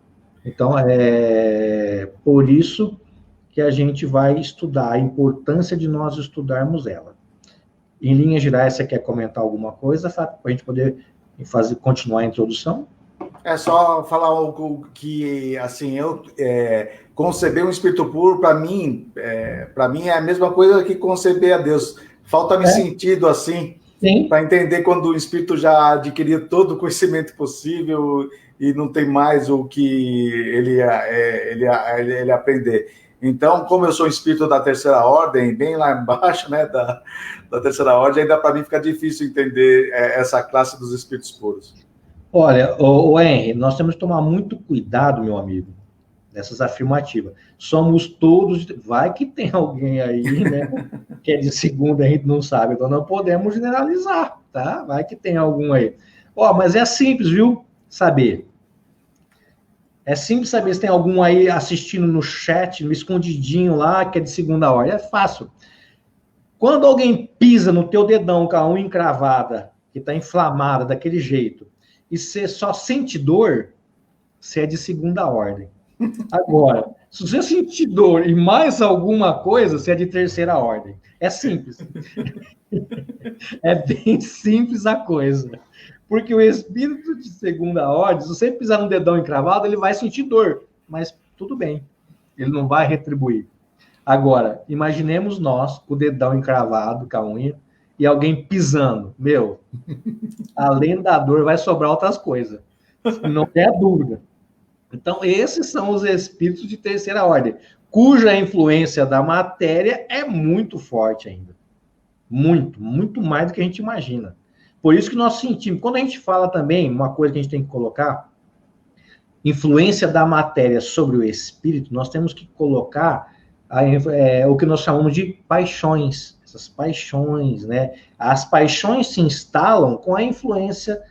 Então, é por isso que a gente vai estudar, a importância de nós estudarmos ela. Em linhas gerais, você quer comentar alguma coisa, Fábio, para a gente poder continuar a introdução? É só falar algo que, assim, conceber um espírito puro, para mim é a mesma coisa que conceber a Deus. Falta-me sentido, assim, para entender quando o espírito já adquiriu todo o conhecimento possível e não tem mais o que ele aprender. Então, como eu sou espírito da terceira ordem, bem lá embaixo, né, da terceira ordem, ainda para mim fica difícil entender essa classe dos espíritos puros. Olha, o Henry, nós temos que tomar muito cuidado, meu amigo, nessas afirmativas. Somos todos, vai que tem alguém aí, né, que é de segunda, a gente não sabe, então não podemos generalizar, tá? Vai que tem algum aí. Mas é simples, viu? Saber. É simples saber se tem algum aí assistindo no chat, no escondidinho lá, que é de segunda ordem. É fácil. Quando alguém pisa no teu dedão com a unha encravada, que está inflamada daquele jeito, e você só sente dor, você é de segunda ordem. Agora, se você sentir dor e mais alguma coisa, você é de terceira ordem. É simples. É bem simples a coisa. Porque o espírito de segunda ordem, se você pisar no dedão encravado, ele vai sentir dor. Mas tudo bem. Ele não vai retribuir. Agora, imaginemos nós, com o dedão encravado, com a unha, e alguém pisando. Meu, além da dor, vai sobrar outras coisas. Não tem dúvida. Então, esses são os espíritos de terceira ordem, cuja influência da matéria é muito forte ainda. Muito, muito mais do que a gente imagina. Por isso que nós sentimos. Quando a gente fala também, uma coisa que a gente tem que colocar, influência da matéria sobre o espírito, nós temos que colocar o que nós chamamos de paixões. Essas paixões, né? As paixões se instalam com a influência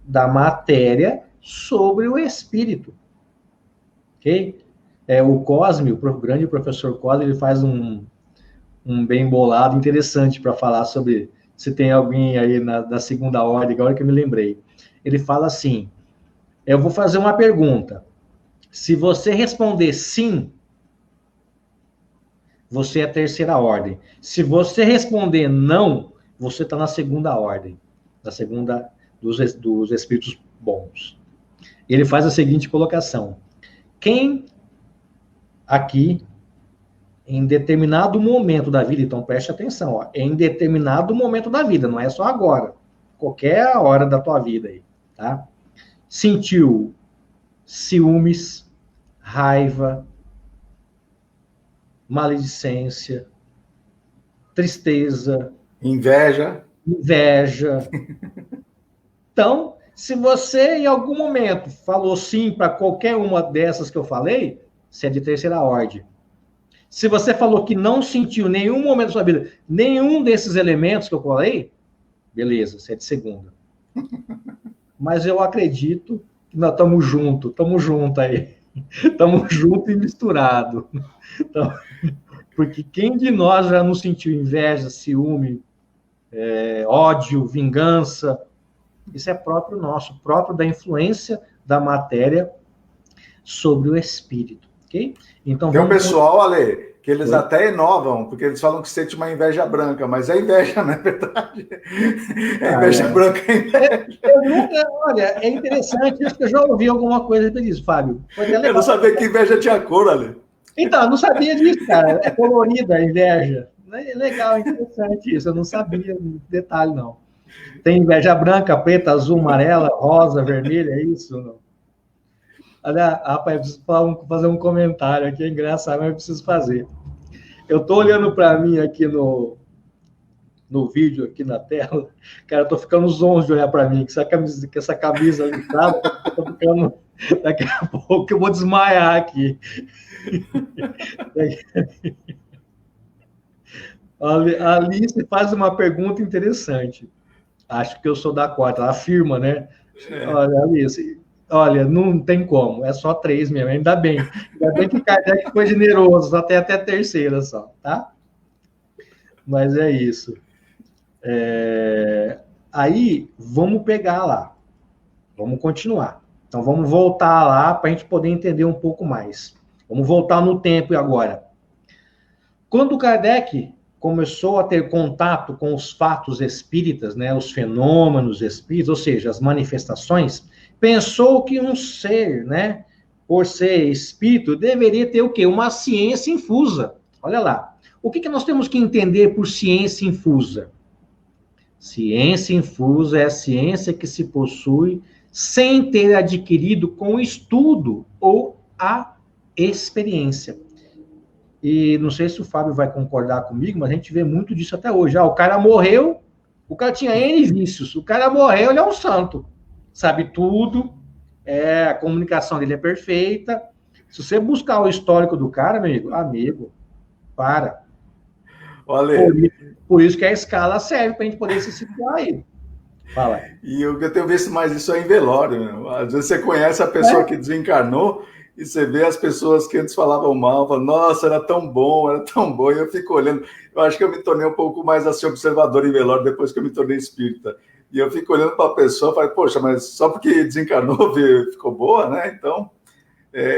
da matéria sobre o espírito. Ok? O Cosme, o grande professor Cosme, ele faz um bem bolado interessante para falar sobre se tem alguém aí da segunda ordem, agora que eu me lembrei. Ele fala assim, eu vou fazer uma pergunta. Se você responder sim, você é terceira ordem. Se você responder não, você está na segunda ordem, na segunda dos espíritos bons. Ele faz a seguinte colocação. Quem aqui, em determinado momento da vida, então preste atenção, em determinado momento da vida, não é só agora, qualquer hora da tua vida aí, tá? Sentiu ciúmes, raiva, maledicência, tristeza, inveja. Então, se você em algum momento falou sim para qualquer uma dessas que eu falei, você é de terceira ordem. Se você falou que não sentiu em nenhum momento da sua vida nenhum desses elementos que eu falei, beleza, você é de segunda. Mas eu acredito que nós estamos juntos aí. Estamos juntos e misturados. Então, porque quem de nós já não sentiu inveja, ciúme, ódio, vingança? Isso é próprio nosso, próprio da influência da matéria sobre o espírito. Okay? Então, tem um pessoal, Ale, que eles até inovam, porque eles falam que sente uma inveja branca, mas é inveja, não é verdade? É inveja branca, é inveja. Eu nunca, olha, é interessante, acho que eu já ouvi alguma coisa disso, Fábio. Foi até legal. Eu não sabia que inveja tinha cor, ali. Então, eu não sabia disso, cara. É colorida a inveja. É legal, interessante isso. Eu não sabia detalhe, não. Tem inveja branca, preta, azul, amarela, rosa, vermelha, é isso? Não? Olha, rapaz, eu preciso fazer um comentário aqui, é engraçado, mas eu preciso fazer. Eu estou olhando para mim aqui no vídeo, aqui na tela, cara, eu tô ficando zonzo de olhar para mim, com essa camisa listrada, eu tô ficando... Daqui a pouco eu vou desmaiar aqui. A Alice faz uma pergunta interessante. Acho que eu sou da quarta. Ela afirma, né? Olha, Alice, olha, não tem como. É só 3 mesmo. Ainda bem. Ainda bem que Kardec foi generoso. Até terceira só, tá? Mas é isso. Aí, vamos pegar lá. Vamos continuar. Então, vamos voltar lá para a gente poder entender um pouco mais. Vamos voltar no tempo agora. Quando Kardec começou a ter contato com os fatos espíritas, né, os fenômenos espíritas, ou seja, as manifestações, pensou que um ser, né, por ser espírito, deveria ter o quê? Uma ciência infusa. Olha lá. O que nós temos que entender por ciência infusa? Ciência infusa é a ciência que se possui sem ter adquirido com o estudo ou a experiência. E não sei se o Fábio vai concordar comigo, mas a gente vê muito disso até hoje. O cara morreu, o cara tinha N vícios, o cara morreu, ele é um santo. Sabe tudo, a comunicação dele é perfeita. Se você buscar o histórico do cara, amigo, para. Por isso que a escala serve para a gente poder se situar aí. Fala. E o que eu tenho visto mais isso é em velório, meu. Às vezes você conhece a pessoa que desencarnou e você vê as pessoas que antes falavam mal, falam, nossa, era tão bom, e eu fico olhando. Eu acho que eu me tornei um pouco mais assim, observador em velório depois que eu me tornei espírita. E eu fico olhando para a pessoa e falo, poxa, mas só porque desencarnou ficou boa, né? Então,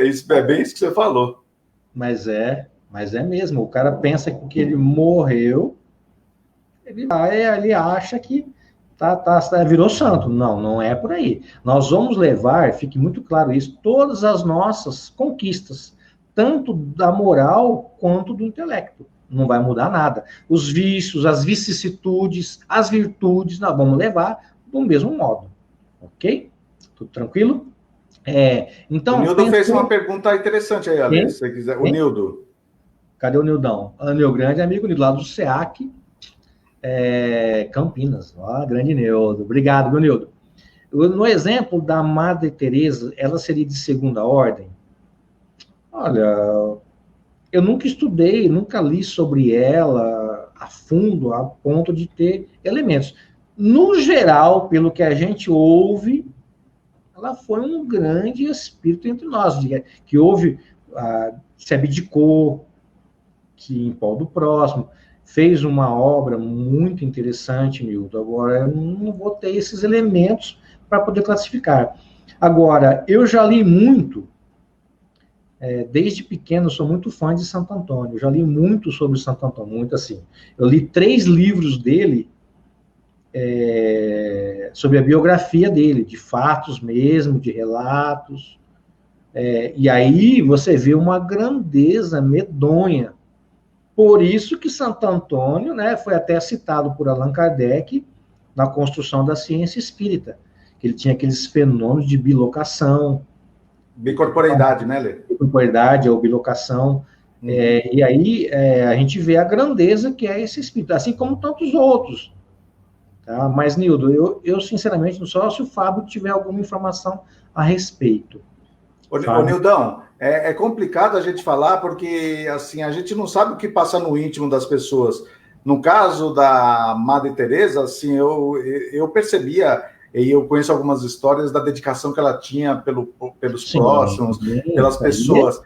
isso é bem isso que você falou. Mas é mesmo. O cara pensa que ele morreu, ele acha que virou santo. Não é por aí. Nós vamos levar, fique muito claro isso, todas as nossas conquistas, tanto da moral quanto do intelecto. Não vai mudar nada. Os vícios, as vicissitudes, as virtudes, nós vamos levar do mesmo modo. Ok? Tudo tranquilo? Então, o Nildo fez uma pergunta interessante aí, Alex, se você quiser. O Nildo. Cadê o Nildão? O Nil Grande, amigo Nildo, lá do SEAC, Campinas. Grande Nildo. Obrigado, meu Nildo. No exemplo da Madre Teresa, ela seria de segunda ordem? Olha, eu nunca estudei, nunca li sobre ela a fundo, a ponto de ter elementos. No geral, pelo que a gente ouve, ela foi um grande espírito entre nós, que se abdicou, que em prol do próximo, fez uma obra muito interessante, Nildo. Agora, eu não vou ter esses elementos para poder classificar. Agora, eu já li muito, desde pequeno, eu sou muito fã de Santo Antônio, eu já li muito sobre Santo Antônio, muito assim. Eu li 3 livros dele, sobre a biografia dele, de fatos mesmo, de relatos, e aí você vê uma grandeza medonha. Por isso que Santo Antônio, né, foi até citado por Allan Kardec na construção da ciência espírita, que ele tinha aqueles fenômenos de bilocação. Bicorporeidade, né, Lê? Bicorporeidade ou bilocação. E aí a gente vê a grandeza que é esse espírito, assim como tantos outros. Tá? Mas, Nildo, eu sinceramente, só se o Fábio tiver alguma informação a respeito. Ô, Nildão, é complicado a gente falar porque assim, a gente não sabe o que passa no íntimo das pessoas. No caso da Madre Teresa, assim, eu percebia, e eu conheço algumas histórias da dedicação que ela tinha pelos próximos, pelas pessoas.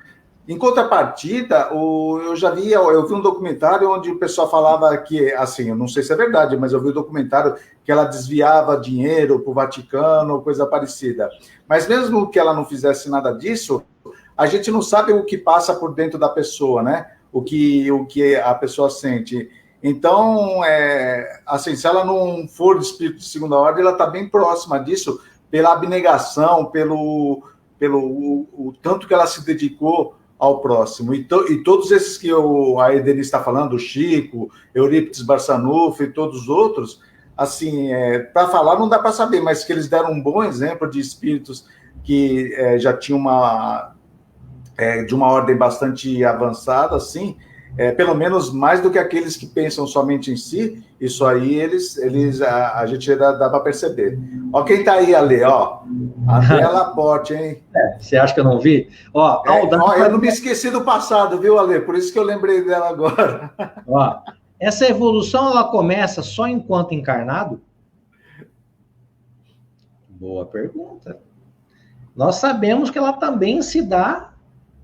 Em contrapartida, eu vi um documentário onde o pessoal falava que, assim, eu não sei se é verdade, mas eu vi um documentário que ela desviava dinheiro para o Vaticano, coisa parecida. Mas mesmo que ela não fizesse nada disso, a gente não sabe o que passa por dentro da pessoa, né? o que a pessoa sente. Então, assim, se ela não for de espírito de segunda ordem, ela está bem próxima disso, pela abnegação, pelo o tanto que ela se dedicou ao próximo. E todos esses que a Edeni está falando, o Chico, Eurípides Barçanufo e todos os outros, assim, para falar não dá para saber, mas que eles deram um bom exemplo de espíritos que já tinham de uma ordem bastante avançada, assim, pelo menos mais do que aqueles que pensam somente em si. Isso aí a gente dá para perceber. Ó, quem tá aí, Ale, ó, André Laporte, hein? Você acha que eu não vi? Ó, eu não me esqueci do passado, viu, Ale? Por isso que eu lembrei dela agora. Ó, essa evolução, ela começa só enquanto encarnado? Boa pergunta. Nós sabemos que ela também se dá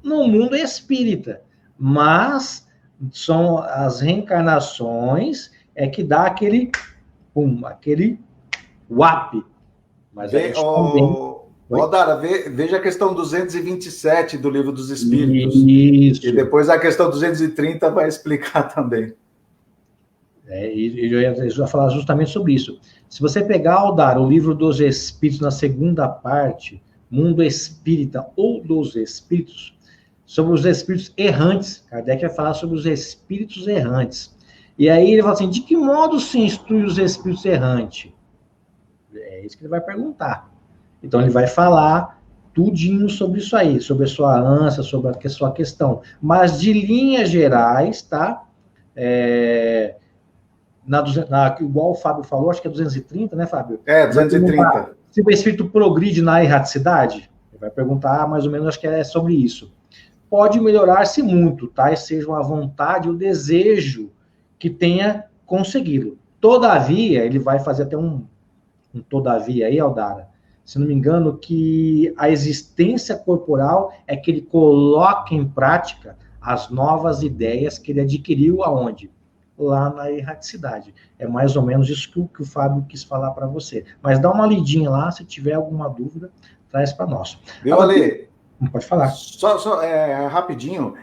no mundo espírita, mas são as reencarnações que dá aquele wap. Mas Dara, veja a questão 227 do Livro dos Espíritos. Isso. E depois a questão 230 vai explicar também. Eu ia falar justamente sobre isso. Se você pegar, Aldara, o Livro dos Espíritos, na segunda parte, Mundo Espírita ou dos Espíritos, sobre os espíritos errantes, Kardec vai falar sobre os espíritos errantes. E aí ele fala assim, de que modo se instrui os espíritos errantes? É isso que ele vai perguntar. Então ele vai falar tudinho sobre isso aí, sobre a sua ânsia, sobre a sua questão. Mas de linhas gerais, tá? Igual o Fábio falou, acho que é 230, né, Fábio? 230. Se o espírito progride na erraticidade, ele vai perguntar mais ou menos, acho que é sobre isso. Pode melhorar-se muito, tá? E seja a vontade, o desejo que tenha conseguido. Todavia, ele vai fazer até um todavia aí, Aldara, se não me engano, que a existência corporal é que ele coloca em prática as novas ideias que ele adquiriu aonde? Lá na erraticidade. É mais ou menos isso que o Fábio quis falar para você. Mas dá uma lidinha lá, se tiver alguma dúvida, traz para nós. Viu, Ale? Pode falar. Só rapidinho,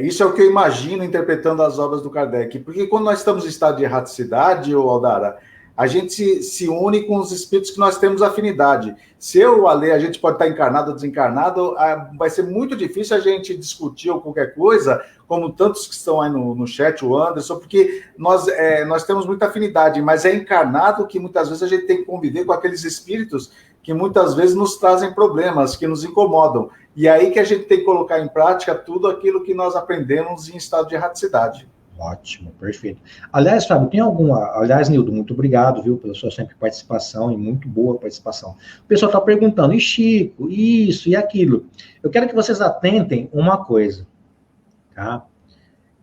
isso é o que eu imagino interpretando as obras do Kardec, porque quando nós estamos em estado de erraticidade, Aldara, a gente se une com os espíritos que nós temos afinidade. Se eu, Ale, a gente pode estar encarnado ou desencarnado, vai ser muito difícil a gente discutir ou qualquer coisa, como tantos que estão aí no chat, o Anderson, porque nós temos muita afinidade, mas é encarnado que muitas vezes a gente tem que conviver com aqueles espíritos que muitas vezes nos trazem problemas, que nos incomodam. E aí que a gente tem que colocar em prática tudo aquilo que nós aprendemos em estado de erraticidade. Ótimo, perfeito. Aliás, Fábio, tem alguma... Aliás, Nildo, muito obrigado, viu, pela sua sempre participação, e muito boa participação. O pessoal está perguntando, e Chico, isso e aquilo. Eu quero que vocês atentem uma coisa, tá?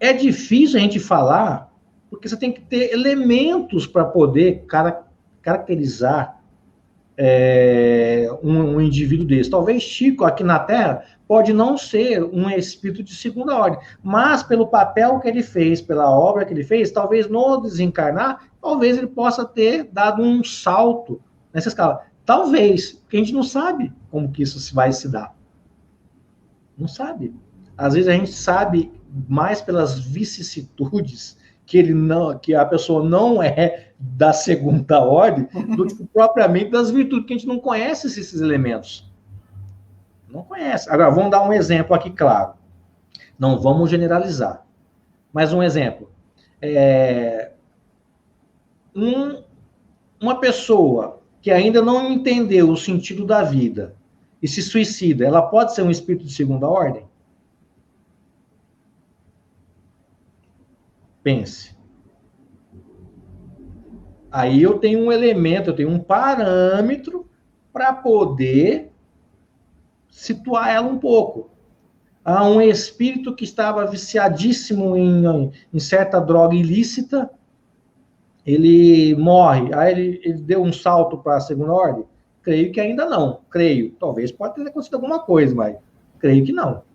É difícil a gente falar, porque você tem que ter elementos para poder caracterizar um indivíduo desse. Talvez Chico, aqui na Terra, pode não ser um espírito de segunda ordem, mas pelo papel que ele fez, pela obra que ele fez, talvez no desencarnar, talvez ele possa ter dado um salto nessa escala. Talvez, porque a gente não sabe como que isso vai se dar. Não sabe. Às vezes a gente sabe mais pelas vicissitudes que a pessoa não é da segunda ordem, do que propriamente das virtudes, que a gente não conhece esses elementos. Não conhece. Agora, vamos dar um exemplo aqui, claro. Não vamos generalizar. Mas um exemplo. Uma pessoa que ainda não entendeu o sentido da vida e se suicida, ela pode ser um espírito de segunda ordem? Pense. Aí eu tenho um elemento, eu tenho um parâmetro para poder situar ela um pouco. Há um espírito que estava viciadíssimo em certa droga ilícita, ele morre, aí ele deu um salto para a segunda ordem? Creio que ainda não, talvez pode ter acontecido alguma coisa, mas creio que não.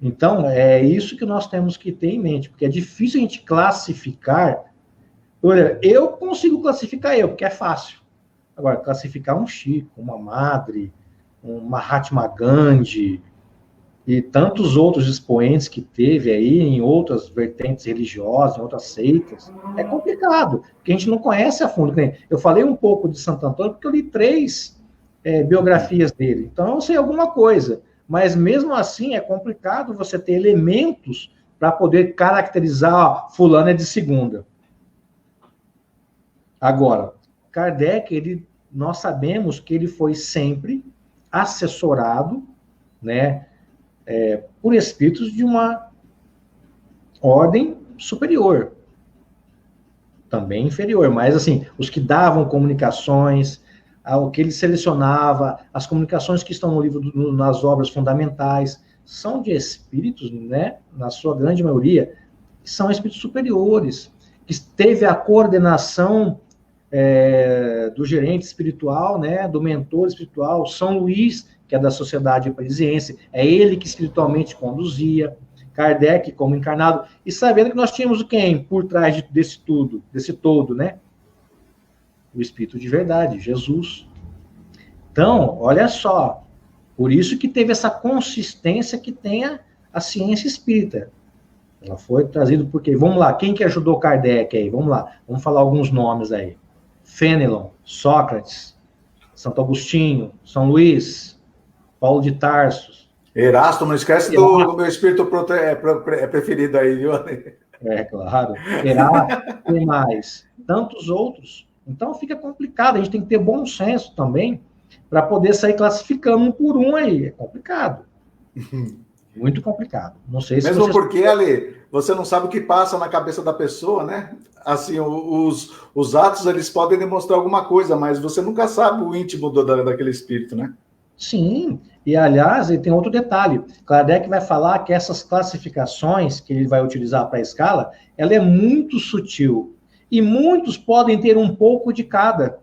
Então, é isso que nós temos que ter em mente, porque é difícil a gente classificar. Olha, eu consigo classificar porque é fácil. Agora, classificar um Chico, uma Madre, um Mahatma Gandhi, e tantos outros expoentes que teve aí em outras vertentes religiosas, em outras seitas, é complicado, porque a gente não conhece a fundo. Eu falei um pouco de Santo Antônio porque eu li 3 biografias dele, então eu sei alguma coisa, mas mesmo assim é complicado você ter elementos para poder caracterizar, fulano é de segunda. Agora, Kardec, nós sabemos que ele foi sempre assessorado, né, por espíritos de uma ordem superior, também inferior, mas assim, os que davam comunicações, o que ele selecionava, as comunicações que estão no livro, nas obras fundamentais, são de espíritos, né, na sua grande maioria, que são espíritos superiores, que teve a coordenação do gerente espiritual, né, do mentor espiritual, São Luís, que é da Sociedade Parisiense, é ele que espiritualmente conduzia, Kardec como encarnado, e sabendo que nós tínhamos quem por trás desse tudo, desse todo, né? O Espírito de verdade, Jesus. Então, olha só, por isso que teve essa consistência que tem a ciência espírita. Ela foi trazida porque, vamos lá, quem que ajudou Kardec aí? Vamos lá, vamos falar alguns nomes aí. Fênelon, Sócrates, Santo Agostinho, São Luís, Paulo de Tarso. Erasto, não esquece do meu espírito preferido aí, viu? Claro. Erasto, tem mais. Tantos outros. Então fica complicado, a gente tem que ter bom senso também para poder sair classificando um por um aí. É complicado. Muito complicado. Não sei se mesmo porque, Ale, você não sabe o que passa na cabeça da pessoa, né? Assim, os atos, eles podem demonstrar alguma coisa, mas você nunca sabe o íntimo daquele espírito, né? Sim, e aliás, tem outro detalhe. Kardec vai falar que essas classificações que ele vai utilizar para a escala, ela é muito sutil. E muitos podem ter um pouco de cada.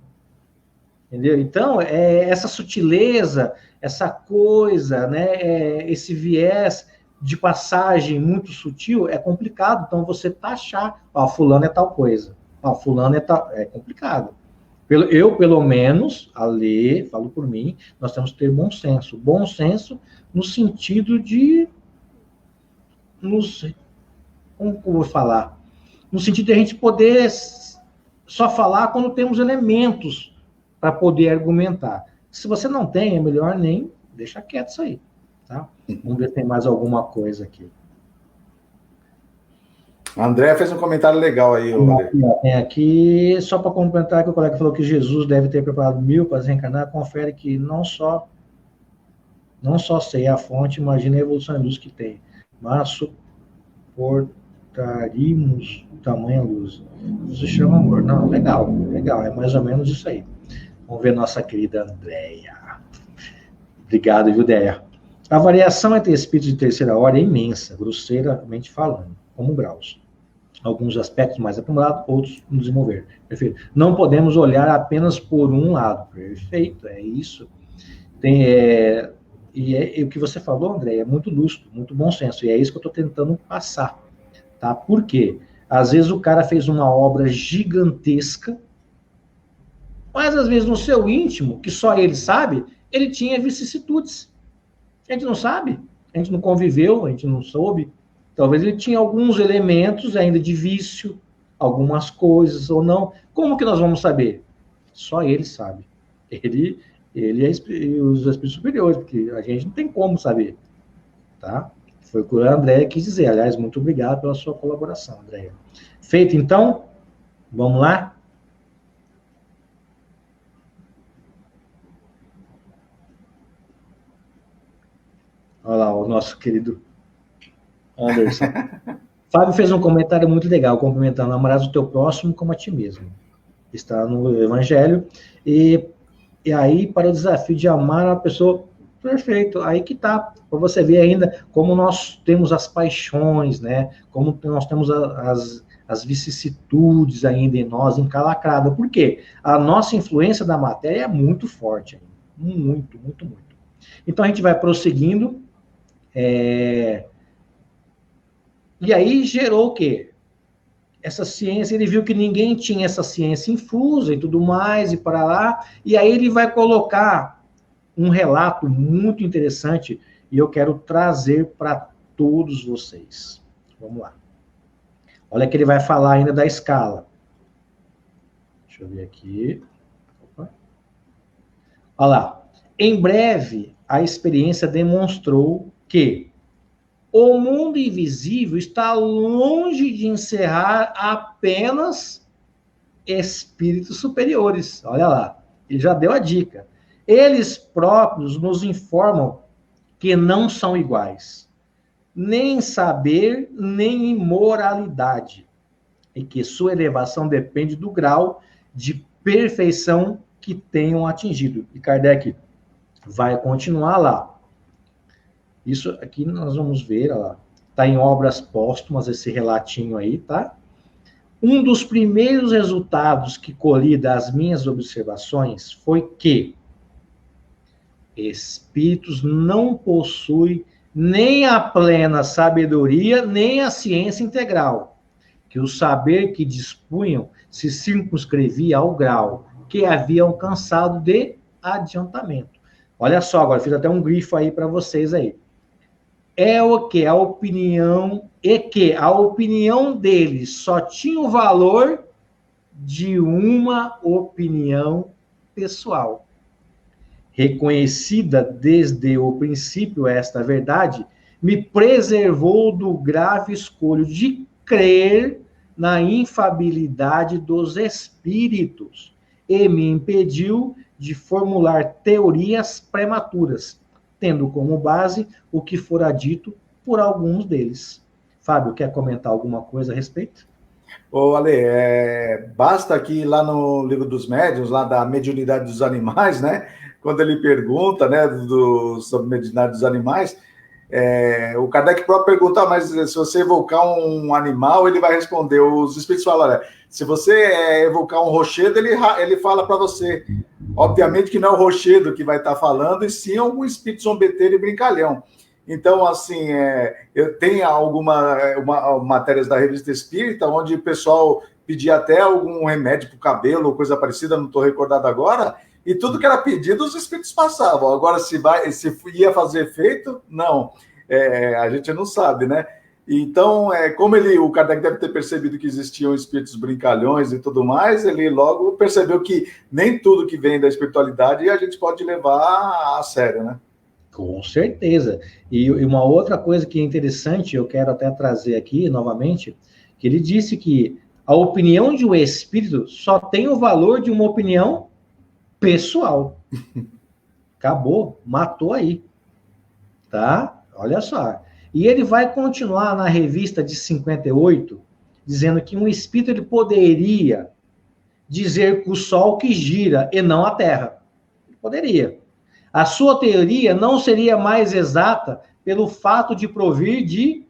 Entendeu? Então, essa sutileza, essa coisa, né, esse viés de passagem muito sutil é complicado. Então, você taxar, fulano é tal coisa, fulano é tal... É complicado. Eu, pelo menos, a ler, falo por mim, nós temos que ter bom senso. Bom senso no sentido de... como eu vou falar? No sentido de a gente poder só falar quando temos elementos para poder argumentar. Se você não tem, é melhor nem deixar quieto isso aí. Tá? Vamos ver se tem mais alguma coisa aqui. André fez um comentário legal aí. Tem aqui, só para complementar, que o colega falou que Jesus deve ter preparado 1000 para reencarnar, confere que não só sei a fonte, imagina a evolução da luz que tem, mas suportaríamos tamanha luz. Isso chama amor. Não, legal, é mais ou menos isso aí. Vamos ver nossa querida Andréia. Obrigado, viu, Déia? A variação entre espíritos de terceira ordem é imensa, grosseiramente falando, como graus. Alguns aspectos mais aprimolados, outros no desenvolver. Perfeito. Não podemos olhar apenas por um lado. Perfeito, é isso. E o que você falou, André, é muito lúcido, muito bom senso. E é isso que eu estou tentando passar. Tá? Por quê? Às vezes o cara fez uma obra gigantesca, mas às vezes no seu íntimo, que só ele sabe, ele tinha vicissitudes. A gente não sabe, a gente não conviveu, a gente não soube. Talvez ele tinha alguns elementos ainda de vício, algumas coisas ou não. Como que nós vamos saber? Só ele sabe. Ele e os espíritos superiores, porque a gente não tem como saber. Tá? Foi o que a Andréia quis dizer. Aliás, muito obrigado pela sua colaboração, Andréia. Feito, então? Vamos lá? Olha lá, o nosso querido Anderson. Fábio fez um comentário muito legal, cumprimentando: amarás o teu próximo como a ti mesmo. Está no Evangelho. E aí, para o desafio de amar a pessoa, perfeito, aí que tá, para você ver ainda como nós temos as paixões, né? Como nós temos as vicissitudes ainda em nós, encalacrada. Por quê? A nossa influência da matéria é muito forte. Muito, muito, muito. Então, a gente vai prosseguindo. E aí gerou o quê? Essa ciência, ele viu que ninguém tinha essa ciência infusa e tudo mais, e para lá, e aí ele vai colocar um relato muito interessante, e eu quero trazer para todos vocês. Vamos lá. Olha que ele vai falar ainda da escala. Deixa eu ver aqui. Opa. Olha lá. Em breve, a experiência demonstrou que o mundo invisível está longe de encerrar apenas espíritos superiores. Olha lá, ele já deu a dica. Eles próprios nos informam que não são iguais, nem em saber, nem em moralidade, e que sua elevação depende do grau de perfeição que tenham atingido. E Kardec vai continuar lá. Isso aqui nós vamos ver, olha lá. Está em Obras Póstumas, esse relatinho aí, tá? Um dos primeiros resultados que colhi das minhas observações foi que espíritos não possuem nem a plena sabedoria, nem a ciência integral, que o saber que dispunham se circunscrevia ao grau que havia alcançado de adiantamento. Olha só, agora fiz até um grifo aí para vocês aí. É o que a opinião deles só tinha o valor de uma opinião pessoal. Reconhecida desde o princípio esta verdade, me preservou do grave escolho de crer na infabilidade dos espíritos e me impediu de formular teorias prematuras, tendo como base o que fora dito por alguns deles. Fábio, quer comentar alguma coisa a respeito? Ô, Ale, basta que lá no Livro dos Médiuns, lá da mediunidade dos animais, né? Quando ele pergunta, né, sobre mediunidade dos animais, o Kardec próprio pergunta, mas se você evocar um animal, ele vai responder. Os espíritos falam, se você evocar um rochedo, ele fala para você. Obviamente que não é o rochedo que vai estar falando, e sim algum espírito zombeteiro e brincalhão. Então, assim, eu tenho matérias da Revista Espírita, onde o pessoal pedia até algum remédio para o cabelo, ou coisa parecida, não estou recordado agora, e tudo que era pedido, os espíritos passavam. Agora, se ia fazer efeito, não. A gente não sabe, né? Então, como o Kardec deve ter percebido que existiam espíritos brincalhões e tudo mais, ele logo percebeu que nem tudo que vem da espiritualidade a gente pode levar a sério, né? Com certeza. E uma outra coisa que é interessante, eu quero até trazer aqui novamente, que ele disse que a opinião de um espírito só tem o valor de uma opinião pessoal. Acabou, matou aí. Tá? Olha só. E ele vai continuar na revista de 58, dizendo que um espírito ele poderia dizer que o Sol que gira e não a Terra. Ele poderia. A sua teoria não seria mais exata pelo fato de provir de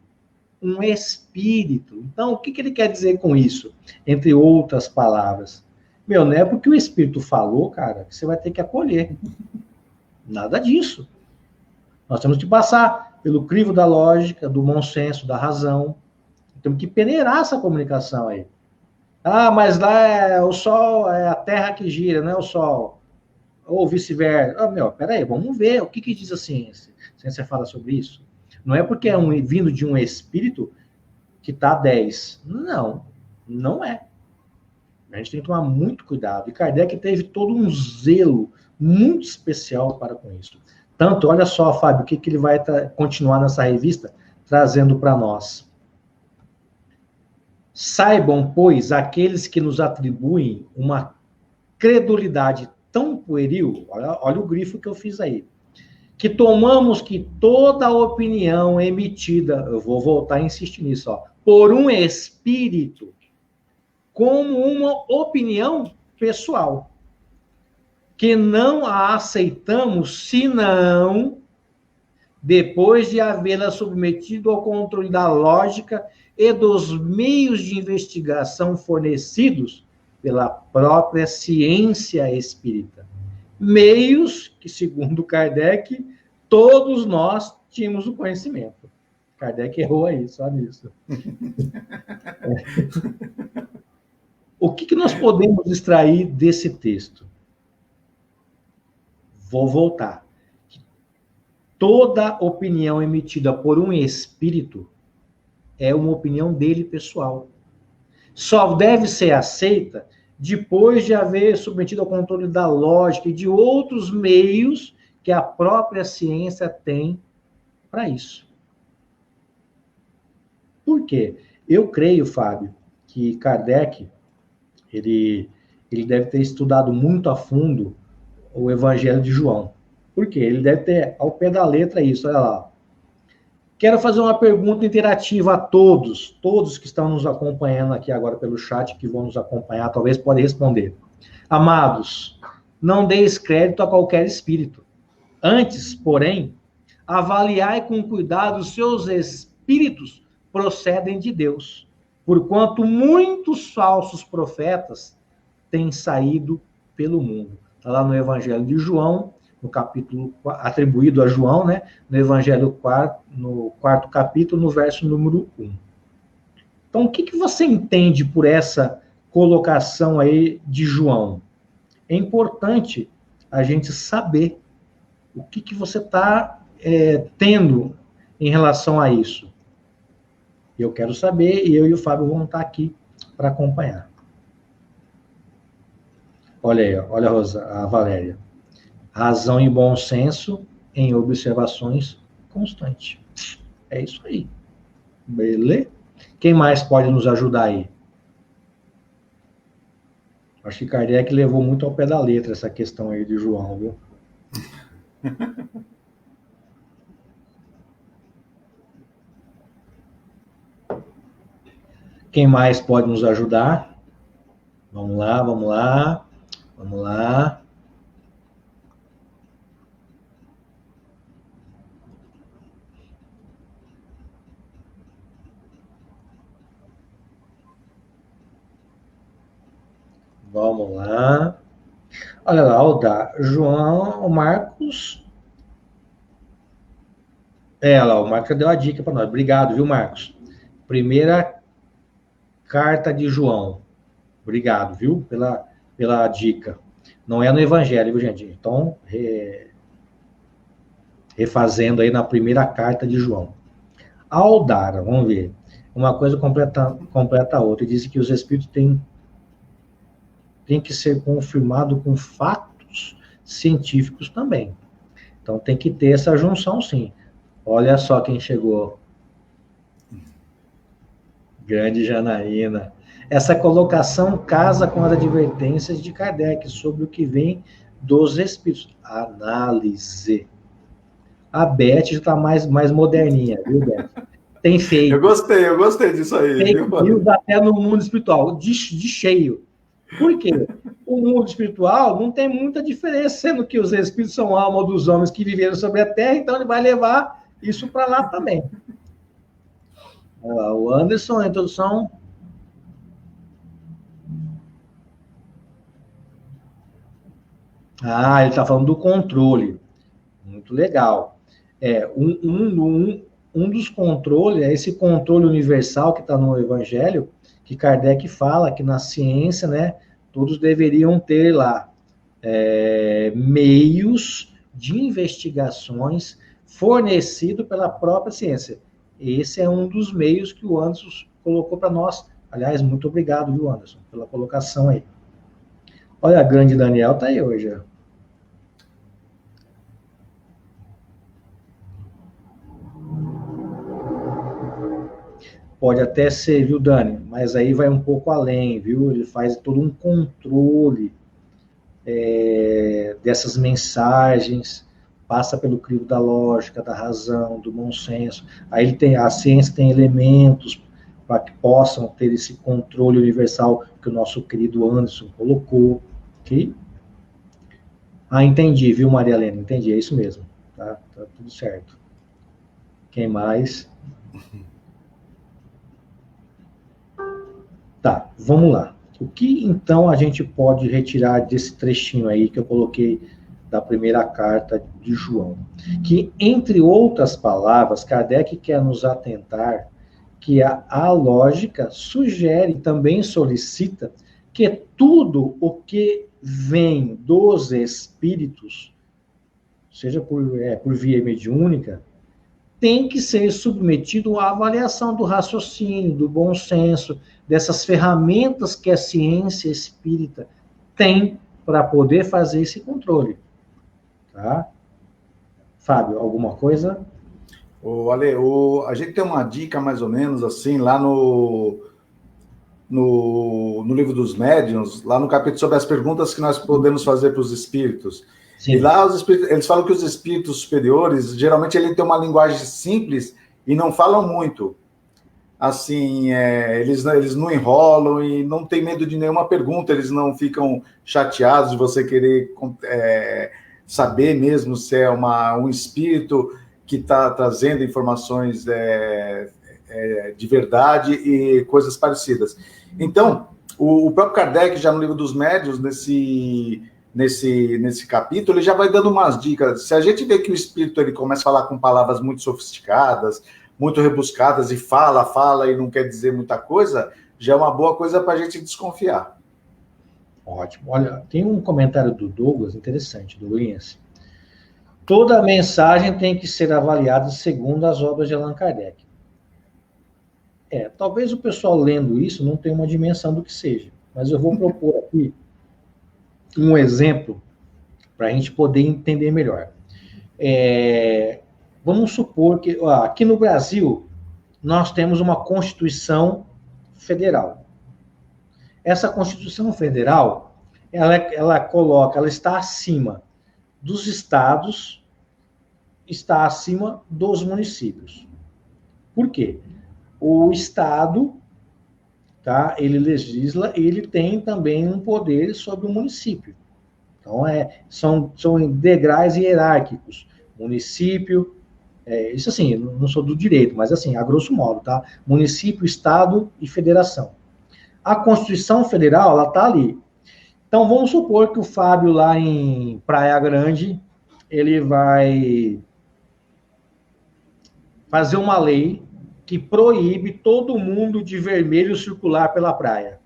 um espírito. Então, o que ele quer dizer com isso? Entre outras palavras. Não é porque o espírito falou, cara, que você vai ter que acolher. Nada disso. Nós temos que passar pelo crivo da lógica, do bom senso, da razão. Temos que peneirar essa comunicação aí. Ah, mas lá é o Sol, é a Terra que gira, não é o Sol. Ou vice-versa. Peraí, vamos ver o que diz a ciência. A ciência fala sobre isso. Não é porque é vindo de um espírito que está 10. Não é. A gente tem que tomar muito cuidado. E Kardec teve todo um zelo muito especial para com isso. Tanto, olha só, Fábio, o que ele vai continuar nessa revista trazendo para nós. Saibam, pois, aqueles que nos atribuem uma credulidade tão pueril, olha o grifo que eu fiz aí, que tomamos que toda opinião emitida, eu vou voltar a insistir nisso, por um espírito, como uma opinião pessoal, que não a aceitamos senão depois de havê-la submetido ao controle da lógica e dos meios de investigação fornecidos pela própria ciência espírita. Meios que, segundo Kardec, todos nós tínhamos o conhecimento. Kardec errou aí, só nisso. O que nós podemos extrair desse texto? Vou voltar. Toda opinião emitida por um espírito é uma opinião dele pessoal. Só deve ser aceita depois de haver submetido ao controle da lógica e de outros meios que a própria ciência tem para isso. Por quê? Eu creio, Fábio, que Kardec ele deve ter estudado muito a fundo o Evangelho de João. Por quê? Ele deve ter ao pé da letra isso, olha lá. Quero fazer uma pergunta interativa a todos que estão nos acompanhando aqui agora pelo chat, que vão nos acompanhar, talvez podem responder. Amados, não deis crédito a qualquer espírito. Antes, porém, avaliai com cuidado os seus espíritos procedem de Deus, porquanto muitos falsos profetas têm saído pelo mundo. Está lá no Evangelho de João, no capítulo atribuído a João, né? No Evangelho no quarto capítulo, no verso número 1. Então, o que você entende por essa colocação aí de João? É importante a gente saber o que você está tendo em relação a isso. Eu quero saber, e eu e o Fábio vamos estar aqui para acompanhar. Olha aí, olha a Valéria. Razão e bom senso em observações constantes. É isso aí. Beleza? Quem mais pode nos ajudar aí? Acho que Kardec levou muito ao pé da letra essa questão aí de João, viu? Quem mais pode nos ajudar? Vamos lá, vamos lá. Vamos lá. Vamos lá. Olha lá, o Marcos. Lá, o Marcos deu a dica para nós. Obrigado, viu, Marcos? Primeira carta de João. Obrigado, viu, pela dica. Não é no Evangelho, viu, gente? Então, refazendo aí na primeira carta de João. Aldara, vamos ver. Uma coisa completa a outra. Ele diz que os espíritos têm que ser confirmados com fatos científicos também. Então, tem que ter essa junção, sim. Olha só quem chegou. Grande Janaína. Essa colocação casa com as advertências de Kardec sobre o que vem dos espíritos. Análise. A Beth já está mais moderninha, viu, Beth? Tem feito. Eu gostei disso aí. Fake news até no mundo espiritual, de cheio. Por quê? O mundo espiritual não tem muita diferença, sendo que os espíritos são alma dos homens que viveram sobre a Terra, então ele vai levar isso para lá também. O Anderson, a introdução. Ele está falando do controle. Muito legal. Um dos controles é esse controle universal que está no Evangelho, que Kardec fala que na ciência, né, todos deveriam ter lá meios de investigações fornecido pela própria ciência. Esse é um dos meios que o Anderson colocou para nós. Aliás, muito obrigado, viu, Anderson, pela colocação aí. Olha, a grande Daniel tá aí hoje. Pode até ser, viu, Dani? Mas aí vai um pouco além, viu? Ele faz todo um controle dessas mensagens, passa pelo crivo da lógica, da razão, do bom senso. Aí a ciência tem elementos para que possam ter esse controle universal que o nosso querido Anderson colocou, ok? Entendi, viu, Maria Helena? Entendi, é isso mesmo. Tá tudo certo. Quem mais? Tá, vamos lá. O que, então, a gente pode retirar desse trechinho aí que eu coloquei da primeira carta de João? Que, entre outras palavras, Kardec quer nos atentar que a lógica sugere, também solicita, que tudo o que vem dos espíritos seja por via mediúnica, tem que ser submetido à avaliação do raciocínio, do bom senso, dessas ferramentas que a ciência espírita tem para poder fazer esse controle. Tá? Fábio, alguma coisa? Ale, a gente tem uma dica mais ou menos assim, lá no Livro dos Médiuns, lá no capítulo sobre as perguntas que nós podemos fazer para os espíritos. Sim. E lá eles falam que os espíritos superiores, geralmente, ele tem uma linguagem simples e não falam muito. Assim, eles não enrolam e não tem medo de nenhuma pergunta, eles não ficam chateados de você querer saber mesmo se é um espírito que está trazendo informações de verdade e coisas parecidas. Então, o próprio Kardec, já no Livro dos Médiuns, nesse capítulo, ele já vai dando umas dicas. Se a gente vê que o espírito ele começa a falar com palavras muito sofisticadas, muito rebuscadas, e fala e não quer dizer muita coisa, já é uma boa coisa para a gente desconfiar. Ótimo. Olha, tem um comentário do Douglas, interessante, do Luiz. Toda mensagem tem que ser avaliada segundo as obras de Allan Kardec. Talvez o pessoal lendo isso não tenha uma dimensão do que seja, mas eu vou propor aqui um exemplo para a gente poder entender melhor. Vamos supor que aqui no Brasil nós temos uma Constituição Federal. Essa Constituição Federal, ela está acima dos estados, está acima dos municípios. Por quê? O estado, tá, ele legisla, ele tem também um poder sobre o município. Então, são degraus hierárquicos. Município, isso assim, não sou do direito, mas assim, a grosso modo, tá? Município, estado e federação. A Constituição Federal, ela está ali. Então, vamos supor que o Fábio, lá em Praia Grande, ele vai fazer uma lei que proíbe todo mundo de vermelho circular pela praia.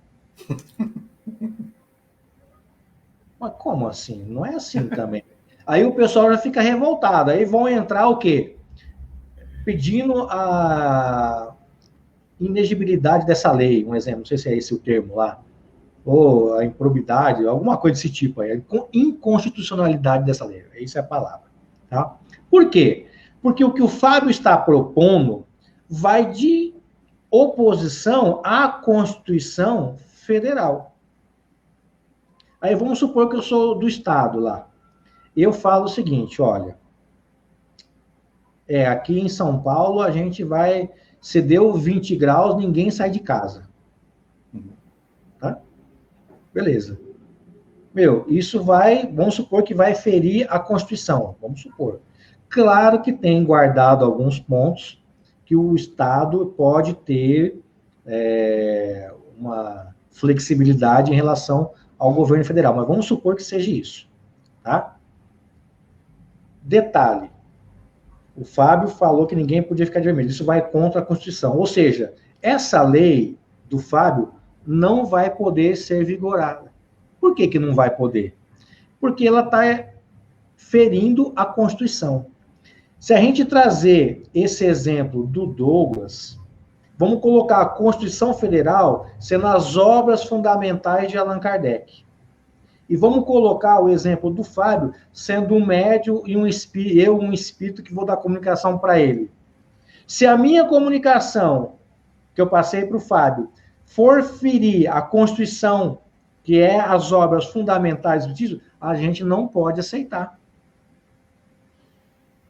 Mas como assim? Não é assim também. Aí o pessoal já fica revoltado. Aí vão entrar o quê? Pedindo a inegibilidade dessa lei, um exemplo, não sei se é esse o termo lá, ou a improbidade, alguma coisa desse tipo aí, a inconstitucionalidade dessa lei, essa é a palavra, tá? Por quê? Porque o que o Fábio está propondo vai de oposição à Constituição Federal. Aí vamos supor que eu sou do Estado lá. Eu falo o seguinte, olha, aqui em São Paulo a gente vai, se deu 20 graus, ninguém sai de casa. Tá? Beleza. Isso vamos supor que vai ferir a Constituição, vamos supor. Claro que tem guardado alguns pontos que o Estado pode ter uma flexibilidade em relação ao governo federal, mas vamos supor que seja isso, tá? Detalhe, o Fábio falou que ninguém podia ficar de vermelho, isso vai contra a Constituição, ou seja, essa lei do Fábio não vai poder ser vigorada. Por que não vai poder? Porque ela está ferindo a Constituição. Se a gente trazer esse exemplo do Douglas, vamos colocar a Constituição Federal sendo as obras fundamentais de Allan Kardec. E vamos colocar o exemplo do Fábio sendo um médium e um espírito que vou dar comunicação para ele. Se a minha comunicação, que eu passei para o Fábio, for ferir a Constituição, que é as obras fundamentais do título, a gente não pode aceitar.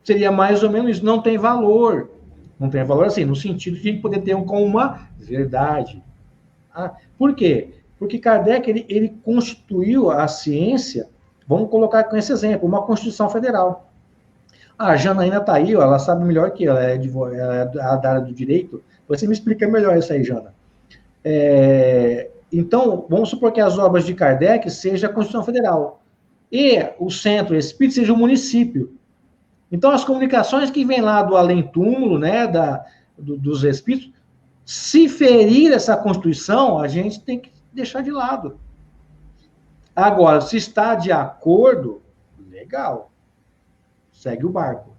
Seria mais ou menos isso, não tem valor. Não tem valor assim, no sentido de a gente poder ter como uma verdade. Por quê? Porque Kardec, ele constituiu a ciência, vamos colocar com esse exemplo, uma Constituição Federal. A Janaína está aí, ela sabe melhor que ela é da área do direito. Você me explica melhor isso aí, Jana. Então, vamos supor que as obras de Kardec seja a Constituição Federal. E o centro espírita seja o município. Então, as comunicações que vêm lá do além-túmulo, né, dos espíritos, se ferir essa Constituição, a gente tem que deixar de lado. Agora, se está de acordo, legal. segue o barco.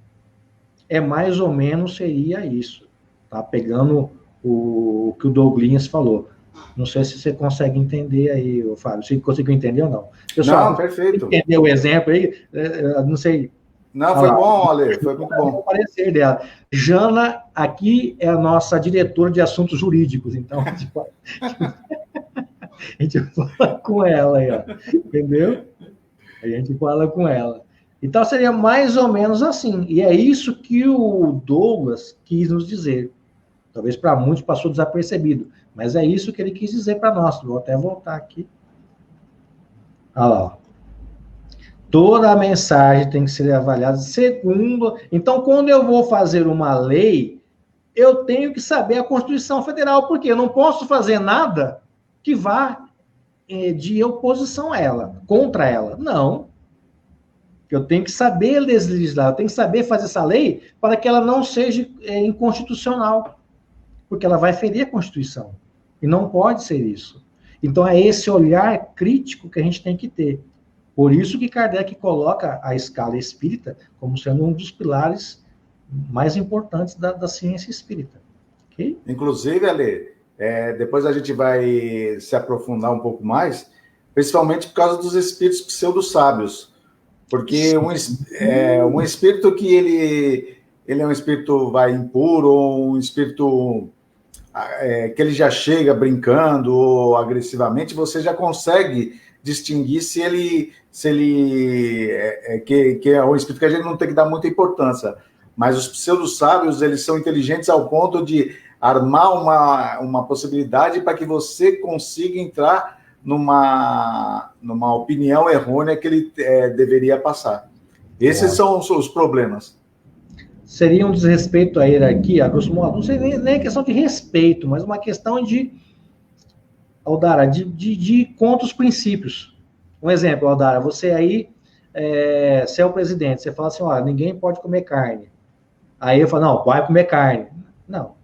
É mais ou menos seria isso, tá? Pegando o que o Douglas falou. Não sei se você consegue entender aí, Fábio, se conseguiu entender ou não. Não, Pessoal, perfeito. entendeu o exemplo aí? Não sei. Não, foi bom, Ale, foi muito bom. O parecer dela. Jana, aqui é a nossa diretora de assuntos jurídicos, então a gente fala com ela aí, ó, entendeu? A gente fala com ela. Então seria mais ou menos assim. E é isso que o Douglas quis nos dizer. Talvez para muitos passou desapercebido, mas é isso que ele quis dizer para nós. Vou até voltar aqui. Olha lá. Toda a mensagem tem que ser avaliada segundo... Então, quando eu vou fazer uma lei, eu tenho que saber a Constituição Federal, porque eu não posso fazer nada que vá de oposição a ela, contra ela. Não. Eu tenho que saber legislar, eu tenho que saber fazer essa lei para que ela não seja inconstitucional, porque ela vai ferir a Constituição. E não pode ser isso. Então, é esse olhar crítico que a gente tem que ter. Por isso que Kardec coloca a escala espírita como sendo um dos pilares mais importantes da ciência espírita. Okay? Inclusive, Ale, depois a gente vai se aprofundar um pouco mais, principalmente por causa dos espíritos pseudo-sábios. Porque um espírito que ele é um espírito impuro, ou um espírito que ele já chega brincando ou agressivamente, você já consegue distinguir se ele que é um espírito que a gente não tem que dar muita importância. Mas os pseudo-sábios, eles são inteligentes ao ponto de armar uma possibilidade para que você consiga entrar numa opinião errônea que ele deveria passar. Esses são os problemas. Seria um desrespeito à hierarquia, a grosso modo. Não seria nem questão de respeito, mas uma questão de, Aldara, de contra os princípios. Um exemplo, Aldara, você aí, você é o presidente, você fala assim, ó, ninguém pode comer carne. Aí eu falo, não, vai comer carne. Não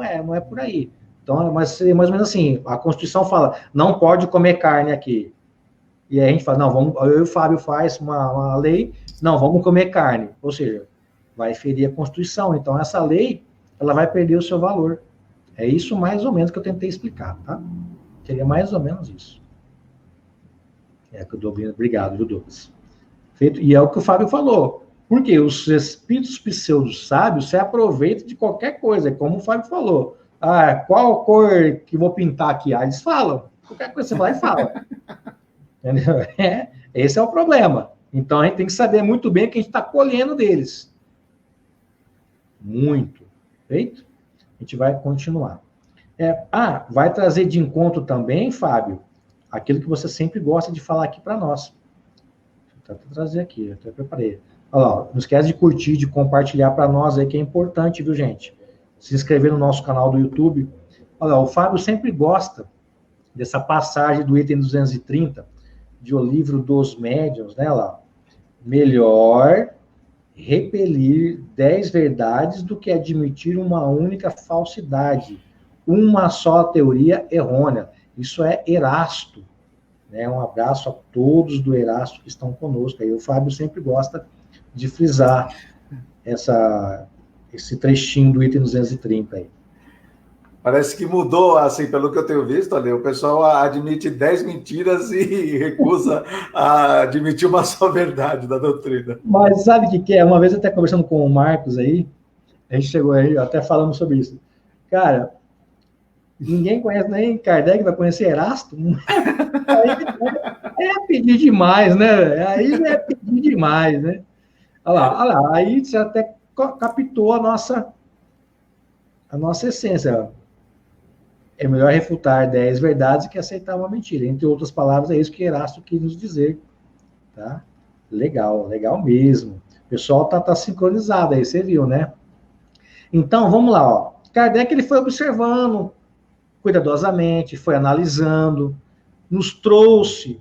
é por aí. Então, mas seria mais ou menos assim, a Constituição fala, não pode comer carne aqui. E aí a gente fala, não, eu e o Fábio faz uma lei, não, vamos comer carne. Ou seja, vai ferir a Constituição. Então, essa lei, ela vai perder o seu valor. É isso mais ou menos que eu tentei explicar, tá? Seria mais ou menos isso. Obrigado, viu, Douglas? Feito. E é o que o Fábio falou. Porque os espíritos pseudo-sábios se aproveitam de qualquer coisa, como o Fábio falou. Ah, qual cor que vou pintar aqui? Ah, eles falam. Qualquer coisa você vai e fala. Entendeu? Esse é o problema. Então, a gente tem que saber muito bem o que a gente está colhendo deles. Muito. Feito? A gente vai continuar. Vai trazer de encontro também, Fábio, aquilo que você sempre gosta de falar aqui para nós. Vou trazer aqui, eu até preparei. Olha lá, não esquece de curtir, de compartilhar para nós aí, que é importante, viu, gente? Se inscrever no nosso canal do YouTube. Olha lá, o Fábio sempre gosta dessa passagem do item 230, de O Livro dos Médiuns, né, lá. Melhor repelir 10 verdades do que admitir uma única falsidade, uma só teoria errônea. Isso é Erasto. Né? Um abraço a todos do Erasto que estão conosco. Aí o Fábio sempre gosta de frisar esse trechinho do item 230 aí. Parece que mudou, assim, pelo que eu tenho visto, ali, o pessoal admite 10 mentiras e recusa a admitir uma só verdade da doutrina. Mas sabe o que é? Uma vez eu até conversando com o Marcos aí, a gente chegou aí, até falamos sobre isso. Cara, ninguém conhece, nem Kardec vai conhecer Erasto. Aí é pedir demais, né? Aí é pedir demais, né? Olha lá, aí você até captou a nossa essência. É melhor refutar 10 verdades que aceitar uma mentira. Entre outras palavras, é isso que Erasto quis nos dizer. Tá? Legal mesmo. O pessoal tá sincronizado aí, você viu, né? Então, vamos lá, ó. Kardec, ele foi observando cuidadosamente, foi analisando, nos trouxe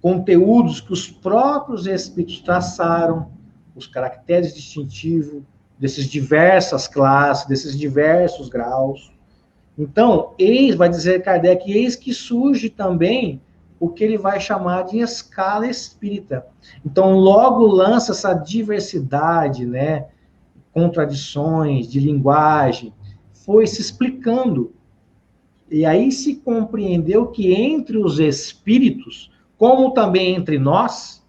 conteúdos que os próprios espíritos traçaram, os caracteres distintivos dessas diversas classes, desses diversos graus. Então, vai dizer Kardec, eis que surge também o que ele vai chamar de escala espírita. Então, logo lança essa diversidade, né, contradições de linguagem, foi se explicando. E aí se compreendeu que entre os espíritos, como também entre nós,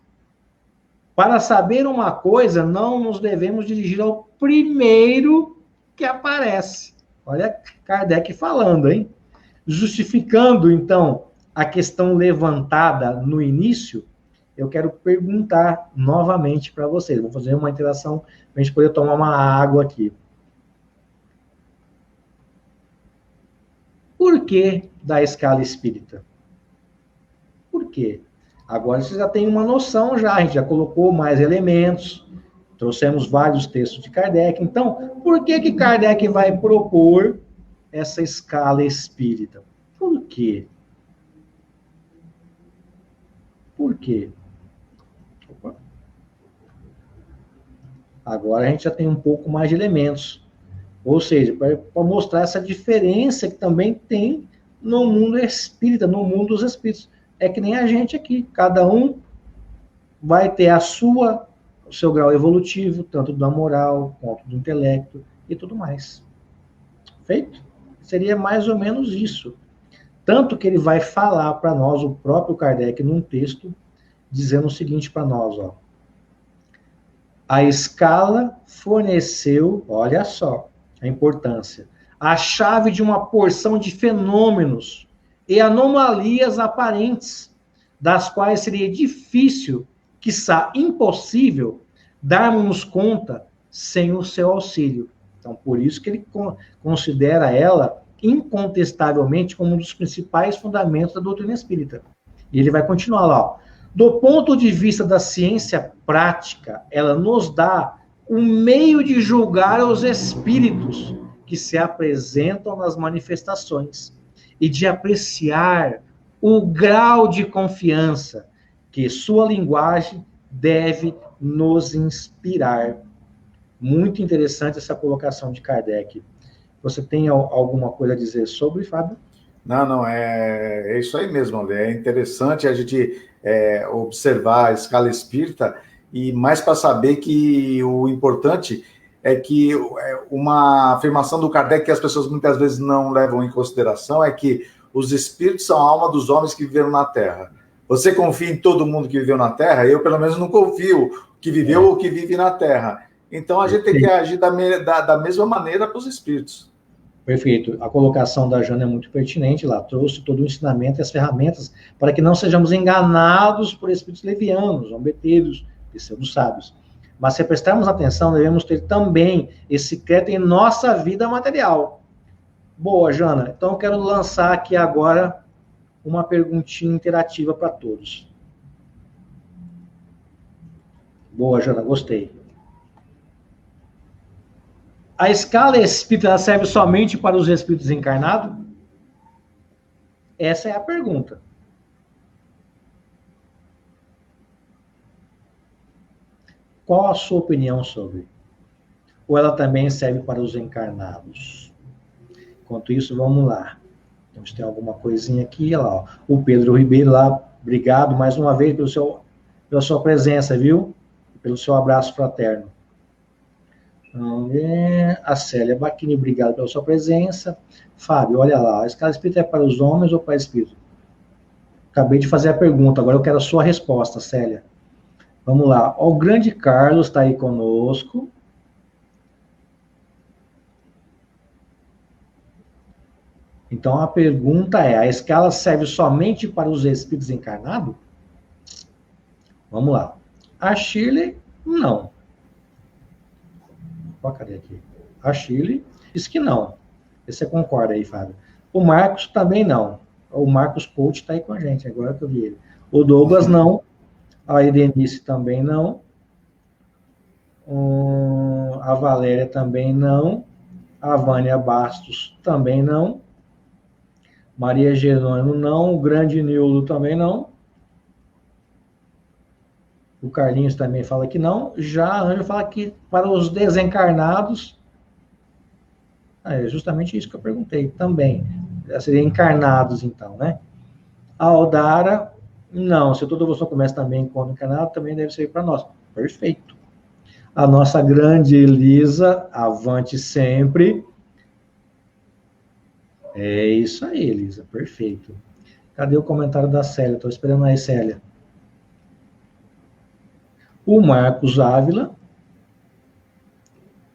para saber uma coisa, não nos devemos dirigir ao primeiro que aparece. Olha Kardec falando, hein? Justificando, então, a questão levantada no início, eu quero perguntar novamente para vocês. Vou fazer uma interação para a gente poder tomar uma água aqui. Por que da escala espírita? Por quê? Agora você já tem uma noção já, a gente já colocou mais elementos, trouxemos vários textos de Kardec. Então, por que Kardec vai propor essa escala espírita? Por quê? Por quê? Opa. Agora a gente já tem um pouco mais de elementos. Ou seja, para mostrar essa diferença que também tem no mundo espírita, no mundo dos espíritos. É que nem a gente aqui, cada um vai ter o seu grau evolutivo, tanto da moral, quanto do intelecto e tudo mais. Feito? Seria mais ou menos isso. Tanto que ele vai falar para nós, o próprio Kardec, num texto, dizendo o seguinte para nós, ó. A escala forneceu, olha só a importância, a chave de uma porção de fenômenos e anomalias aparentes, das quais seria difícil, quiçá impossível, darmos conta sem o seu auxílio. Então, por isso que ele considera ela incontestavelmente como um dos principais fundamentos da doutrina espírita. E ele vai continuar lá, ó. Do ponto de vista da ciência prática, ela nos dá um meio de julgar os espíritos que se apresentam nas manifestações e de apreciar o grau de confiança que sua linguagem deve nos inspirar. Muito interessante essa colocação de Kardec. Você tem alguma coisa a dizer sobre, Fábio? Não, é isso aí mesmo, Ale. É interessante a gente observar a escala espírita, e mais para saber que o importante é que uma afirmação do Kardec que as pessoas muitas vezes não levam em consideração é que os espíritos são a alma dos homens que viveram na Terra. Você confia em todo mundo que viveu na Terra? Eu, pelo menos, não confio que viveu ou que vive na Terra. Então, a gente tem que agir da mesma maneira para os espíritos. Perfeito. A colocação da Jana é muito pertinente lá. Trouxe todo o ensinamento e as ferramentas para que não sejamos enganados por espíritos levianos, zombeteiros, pseudo-sábios. Mas se prestarmos atenção, devemos ter também esse crédito em nossa vida material. Boa, Jana. Então, eu quero lançar aqui agora uma perguntinha interativa para todos. Boa, Jana, gostei. A escala espírita serve somente para os espíritos encarnados? Essa é a pergunta. Qual a sua opinião sobre? Ou ela também serve para os encarnados? Enquanto isso, vamos lá. Temos tem alguma coisinha aqui, olha lá, ó. O Pedro Ribeiro lá, obrigado mais uma vez pela sua presença, viu? Pelo seu abraço fraterno. A Célia Baquini, obrigado pela sua presença. Fábio, olha lá, a escala espírita é para os homens ou para espíritos? Acabei de fazer a pergunta, agora eu quero a sua resposta, Célia. Vamos lá, o grande Carlos está aí conosco. Então a pergunta é, a escala serve somente para os espíritos encarnados? Vamos lá. A Shirley, não. Cadê aqui? A Shirley diz que não. Você concorda aí, Fábio? O Marcos também não. O Marcos Coach está aí com a gente, agora que eu vi ele. O Douglas não. A Edenice também não. A Valéria também não. A Vânia Bastos também não. Maria Jerônimo não. O grande Nildo também não. O Carlinhos também fala que não. Já a Ângela fala que para os desencarnados... é justamente isso que eu perguntei também. Seria encarnados, então, né? A Aldara Não, se toda devoção começa também com o encarnado, também deve ser para nós. Perfeito. A nossa grande Elisa, avante sempre. É isso aí, Elisa, perfeito. Cadê o comentário da Célia? Estou esperando aí, Célia. O Marcos Ávila.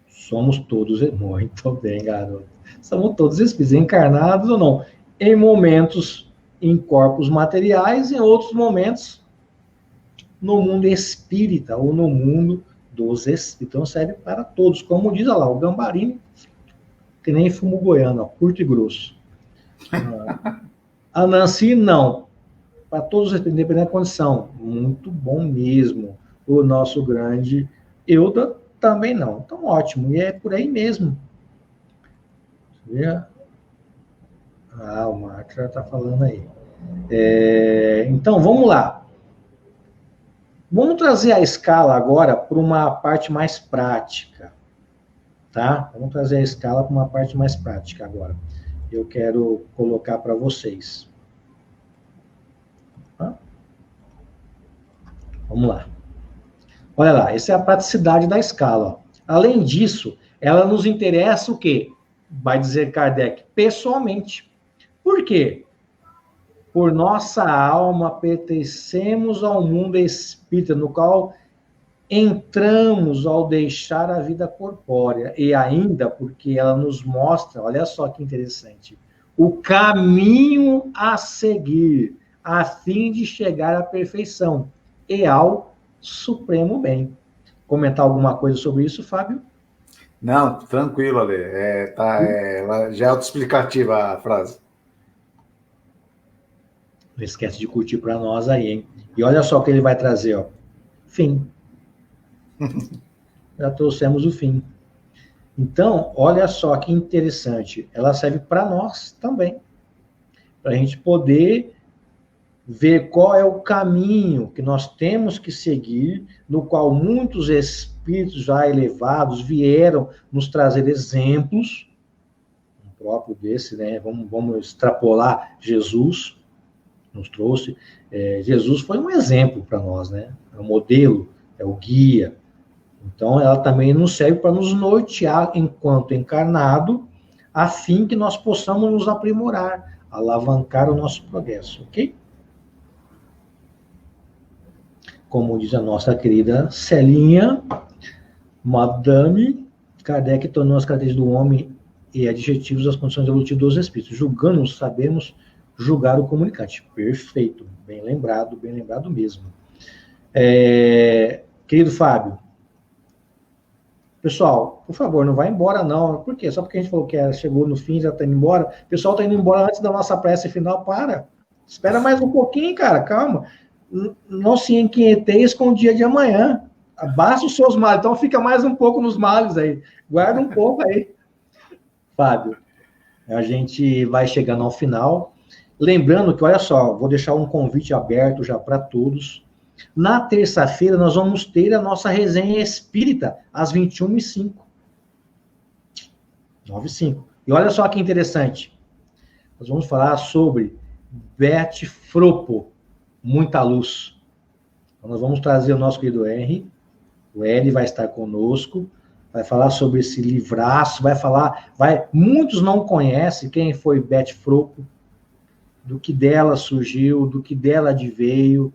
Somos todos, muito bem, garoto. Somos todos espíritos, encarnados ou não. Em momentos em corpos materiais, em outros momentos no mundo espírita ou no mundo dos espíritos. Então serve para todos. Como diz lá, o Gambarini, que nem fumo goiano, ó, curto e grosso. A Nancy, não. Para todos os espíritos, independente da condição. Muito bom mesmo. O nosso grande Euda também não. Então, ótimo. E é por aí mesmo. Ah, o Marcos já está falando aí. Então, vamos lá. Vamos trazer a escala agora para uma parte mais prática. Tá? Vamos trazer a escala para uma parte mais prática agora. Eu quero colocar para vocês. Tá? Vamos lá. Olha lá, essa é a praticidade da escala. Além disso, ela nos interessa o quê? Vai dizer Kardec, pessoalmente. Por quê? Por nossa alma pertencemos ao mundo espírita, no qual entramos ao deixar a vida corpórea. E ainda porque ela nos mostra, olha só que interessante, o caminho a seguir, a fim de chegar à perfeição e ao supremo bem. Comentar alguma coisa sobre isso, Fábio? Não, tranquilo, Ale. Já é autoexplicativa a frase. Não esquece de curtir para nós aí, hein? E olha só o que ele vai trazer, ó. Fim. Já trouxemos o fim. Então, olha só que interessante. Ela serve para nós também. Para a gente poder ver qual é o caminho que nós temos que seguir, no qual muitos espíritos já elevados vieram nos trazer exemplos, um próprio desse, né? Vamos extrapolar Jesus, nos trouxe. Jesus foi um exemplo para nós, né? É o modelo, é o guia. Então, ela também nos serve para nos nortear enquanto encarnado, a fim que nós possamos nos aprimorar, alavancar o nosso progresso, ok? Como diz a nossa querida Celinha, Madame Kardec tornou as características do homem e adjetivos das condições evolutivas dos espíritos. Julgando, sabemos julgar o comunicante. Perfeito, bem lembrado mesmo. Querido Fábio, pessoal, por favor, não vai embora não. Por quê? Só porque a gente falou que chegou no fim, já está indo embora. O pessoal está indo embora antes da nossa prece final. Para. Espera mais um pouquinho, cara. Calma. Não se inquieteis com o dia de amanhã. Basta os seus males. Então fica mais um pouco nos males aí. Guarda um pouco aí. Fábio, a gente vai chegando ao final. Lembrando que, olha só, vou deixar um convite aberto já para todos. Na terça-feira, nós vamos ter a nossa resenha espírita, às 21h05. 9h05. E olha só que interessante. Nós vamos falar sobre Beth Fropo, Muita Luz. Então, nós vamos trazer o nosso querido Henry. O L vai estar conosco. Vai falar sobre esse livraço. Muitos não conhecem quem foi Beth Fropo, do que dela surgiu, do que dela adveio,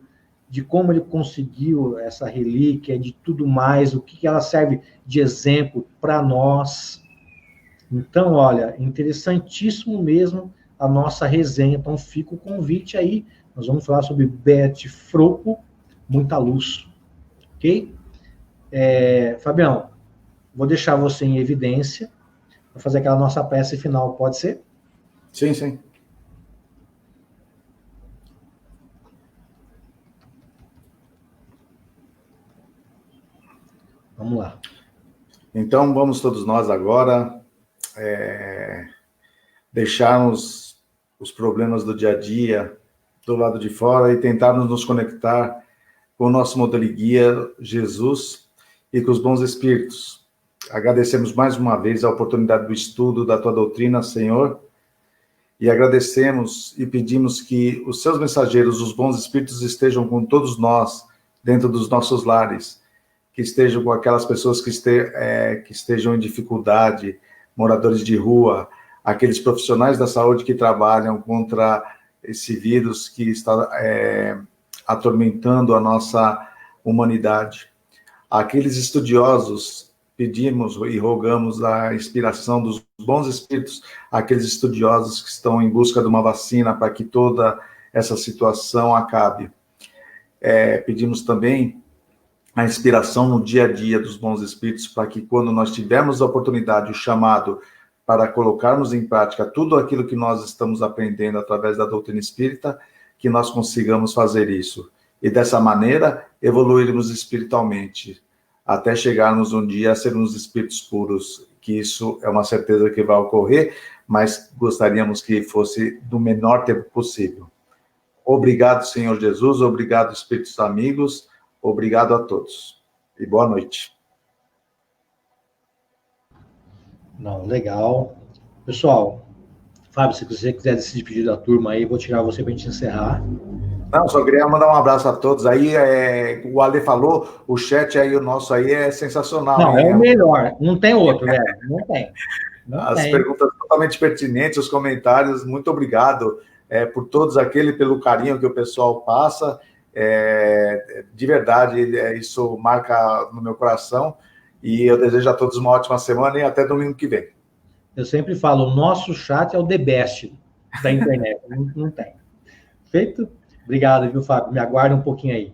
de como ele conseguiu essa relíquia, de tudo mais, o que ela serve de exemplo para nós. Então, olha, interessantíssimo mesmo a nossa resenha. Então, fica o convite aí. Nós vamos falar sobre Beth Fropo, Muita Luz. Ok? Fabião, vou deixar você em evidência para fazer aquela nossa prece final, pode ser? Sim, sim. Vamos lá. Então, vamos todos nós agora deixarmos os problemas do dia a dia do lado de fora e tentarmos nos conectar com o nosso modelo e guia, Jesus, e com os bons espíritos. Agradecemos mais uma vez a oportunidade do estudo da tua doutrina, Senhor, e agradecemos e pedimos que os seus mensageiros, os bons espíritos, estejam com todos nós, dentro dos nossos lares, que estejam com aquelas pessoas que estejam em dificuldade, moradores de rua, aqueles profissionais da saúde que trabalham contra esse vírus que está atormentando a nossa humanidade. Aqueles estudiosos, pedimos e rogamos a inspiração dos bons espíritos, aqueles estudiosos que estão em busca de uma vacina para que toda essa situação acabe. Pedimos também a inspiração no dia a dia dos bons espíritos, para que quando nós tivermos a oportunidade, o chamado para colocarmos em prática tudo aquilo que nós estamos aprendendo através da doutrina espírita, que nós consigamos fazer isso. E dessa maneira, evoluirmos espiritualmente, até chegarmos um dia a sermos espíritos puros, que isso é uma certeza que vai ocorrer, mas gostaríamos que fosse do menor tempo possível. Obrigado, Senhor Jesus, obrigado, espíritos amigos, obrigado a todos. E boa noite. Não, legal. Pessoal, Fábio, se você quiser se despedir da turma aí, vou tirar você para a gente encerrar. Não, só queria mandar um abraço a todos. Aí, o Ale falou, o chat aí, o nosso aí é sensacional. Não, é o melhor. Não tem outro, velho. Não tem. As perguntas totalmente pertinentes, os comentários, muito obrigado por todos aquele, pelo carinho que o pessoal passa. De verdade, isso marca no meu coração. E eu desejo a todos uma ótima semana e até domingo que vem. Eu sempre falo, o nosso chat é o the best da internet. Não tem. Feito? Obrigado, viu, Fábio? Me aguarda um pouquinho aí.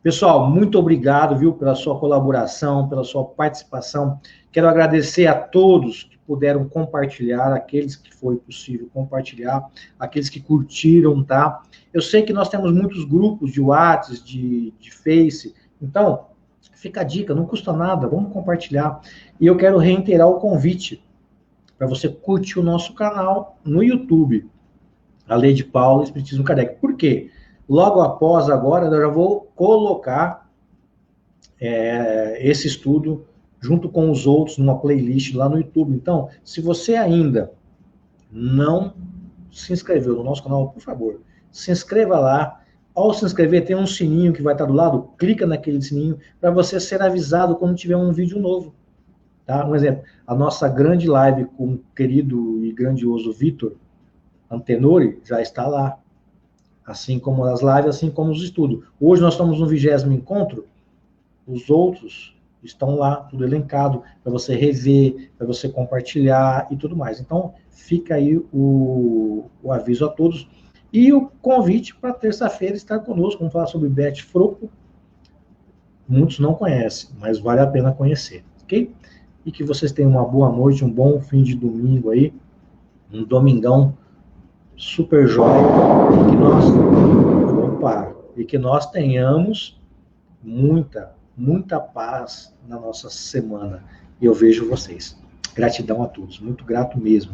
Pessoal, muito obrigado, viu, pela sua colaboração, pela sua participação. Quero agradecer a todos que puderam compartilhar, aqueles que foi possível compartilhar, aqueles que curtiram, tá? Eu sei que nós temos muitos grupos de WhatsApp, de Face, então, fica a dica, não custa nada, vamos compartilhar. E eu quero reiterar o convite para você curtir o nosso canal no YouTube, a Lei de Paula, Espiritismo Kardec. Por quê? Logo após agora, eu já vou colocar esse estudo junto com os outros numa playlist lá no YouTube. Então, se você ainda não se inscreveu no nosso canal, por favor, se inscreva lá. Ao se inscrever, tem um sininho que vai estar do lado, clica naquele sininho para você ser avisado quando tiver um vídeo novo. Tá? Um exemplo, a nossa grande live com o querido e grandioso Vitor Antenori já está lá. Assim como as lives, assim como os estudos. Hoje nós estamos no 20º encontro, os outros estão lá, tudo elencado, para você rever, para você compartilhar e tudo mais. Então, fica aí o aviso a todos. E o convite para terça-feira estar conosco, vamos falar sobre Beth Froco. Muitos não conhecem, mas vale a pena conhecer, ok? E que vocês tenham uma boa noite, um bom fim de domingo aí, um domingão super jóia, e que nós tenhamos muita paz na nossa semana. E eu vejo vocês. Gratidão a todos, muito grato mesmo.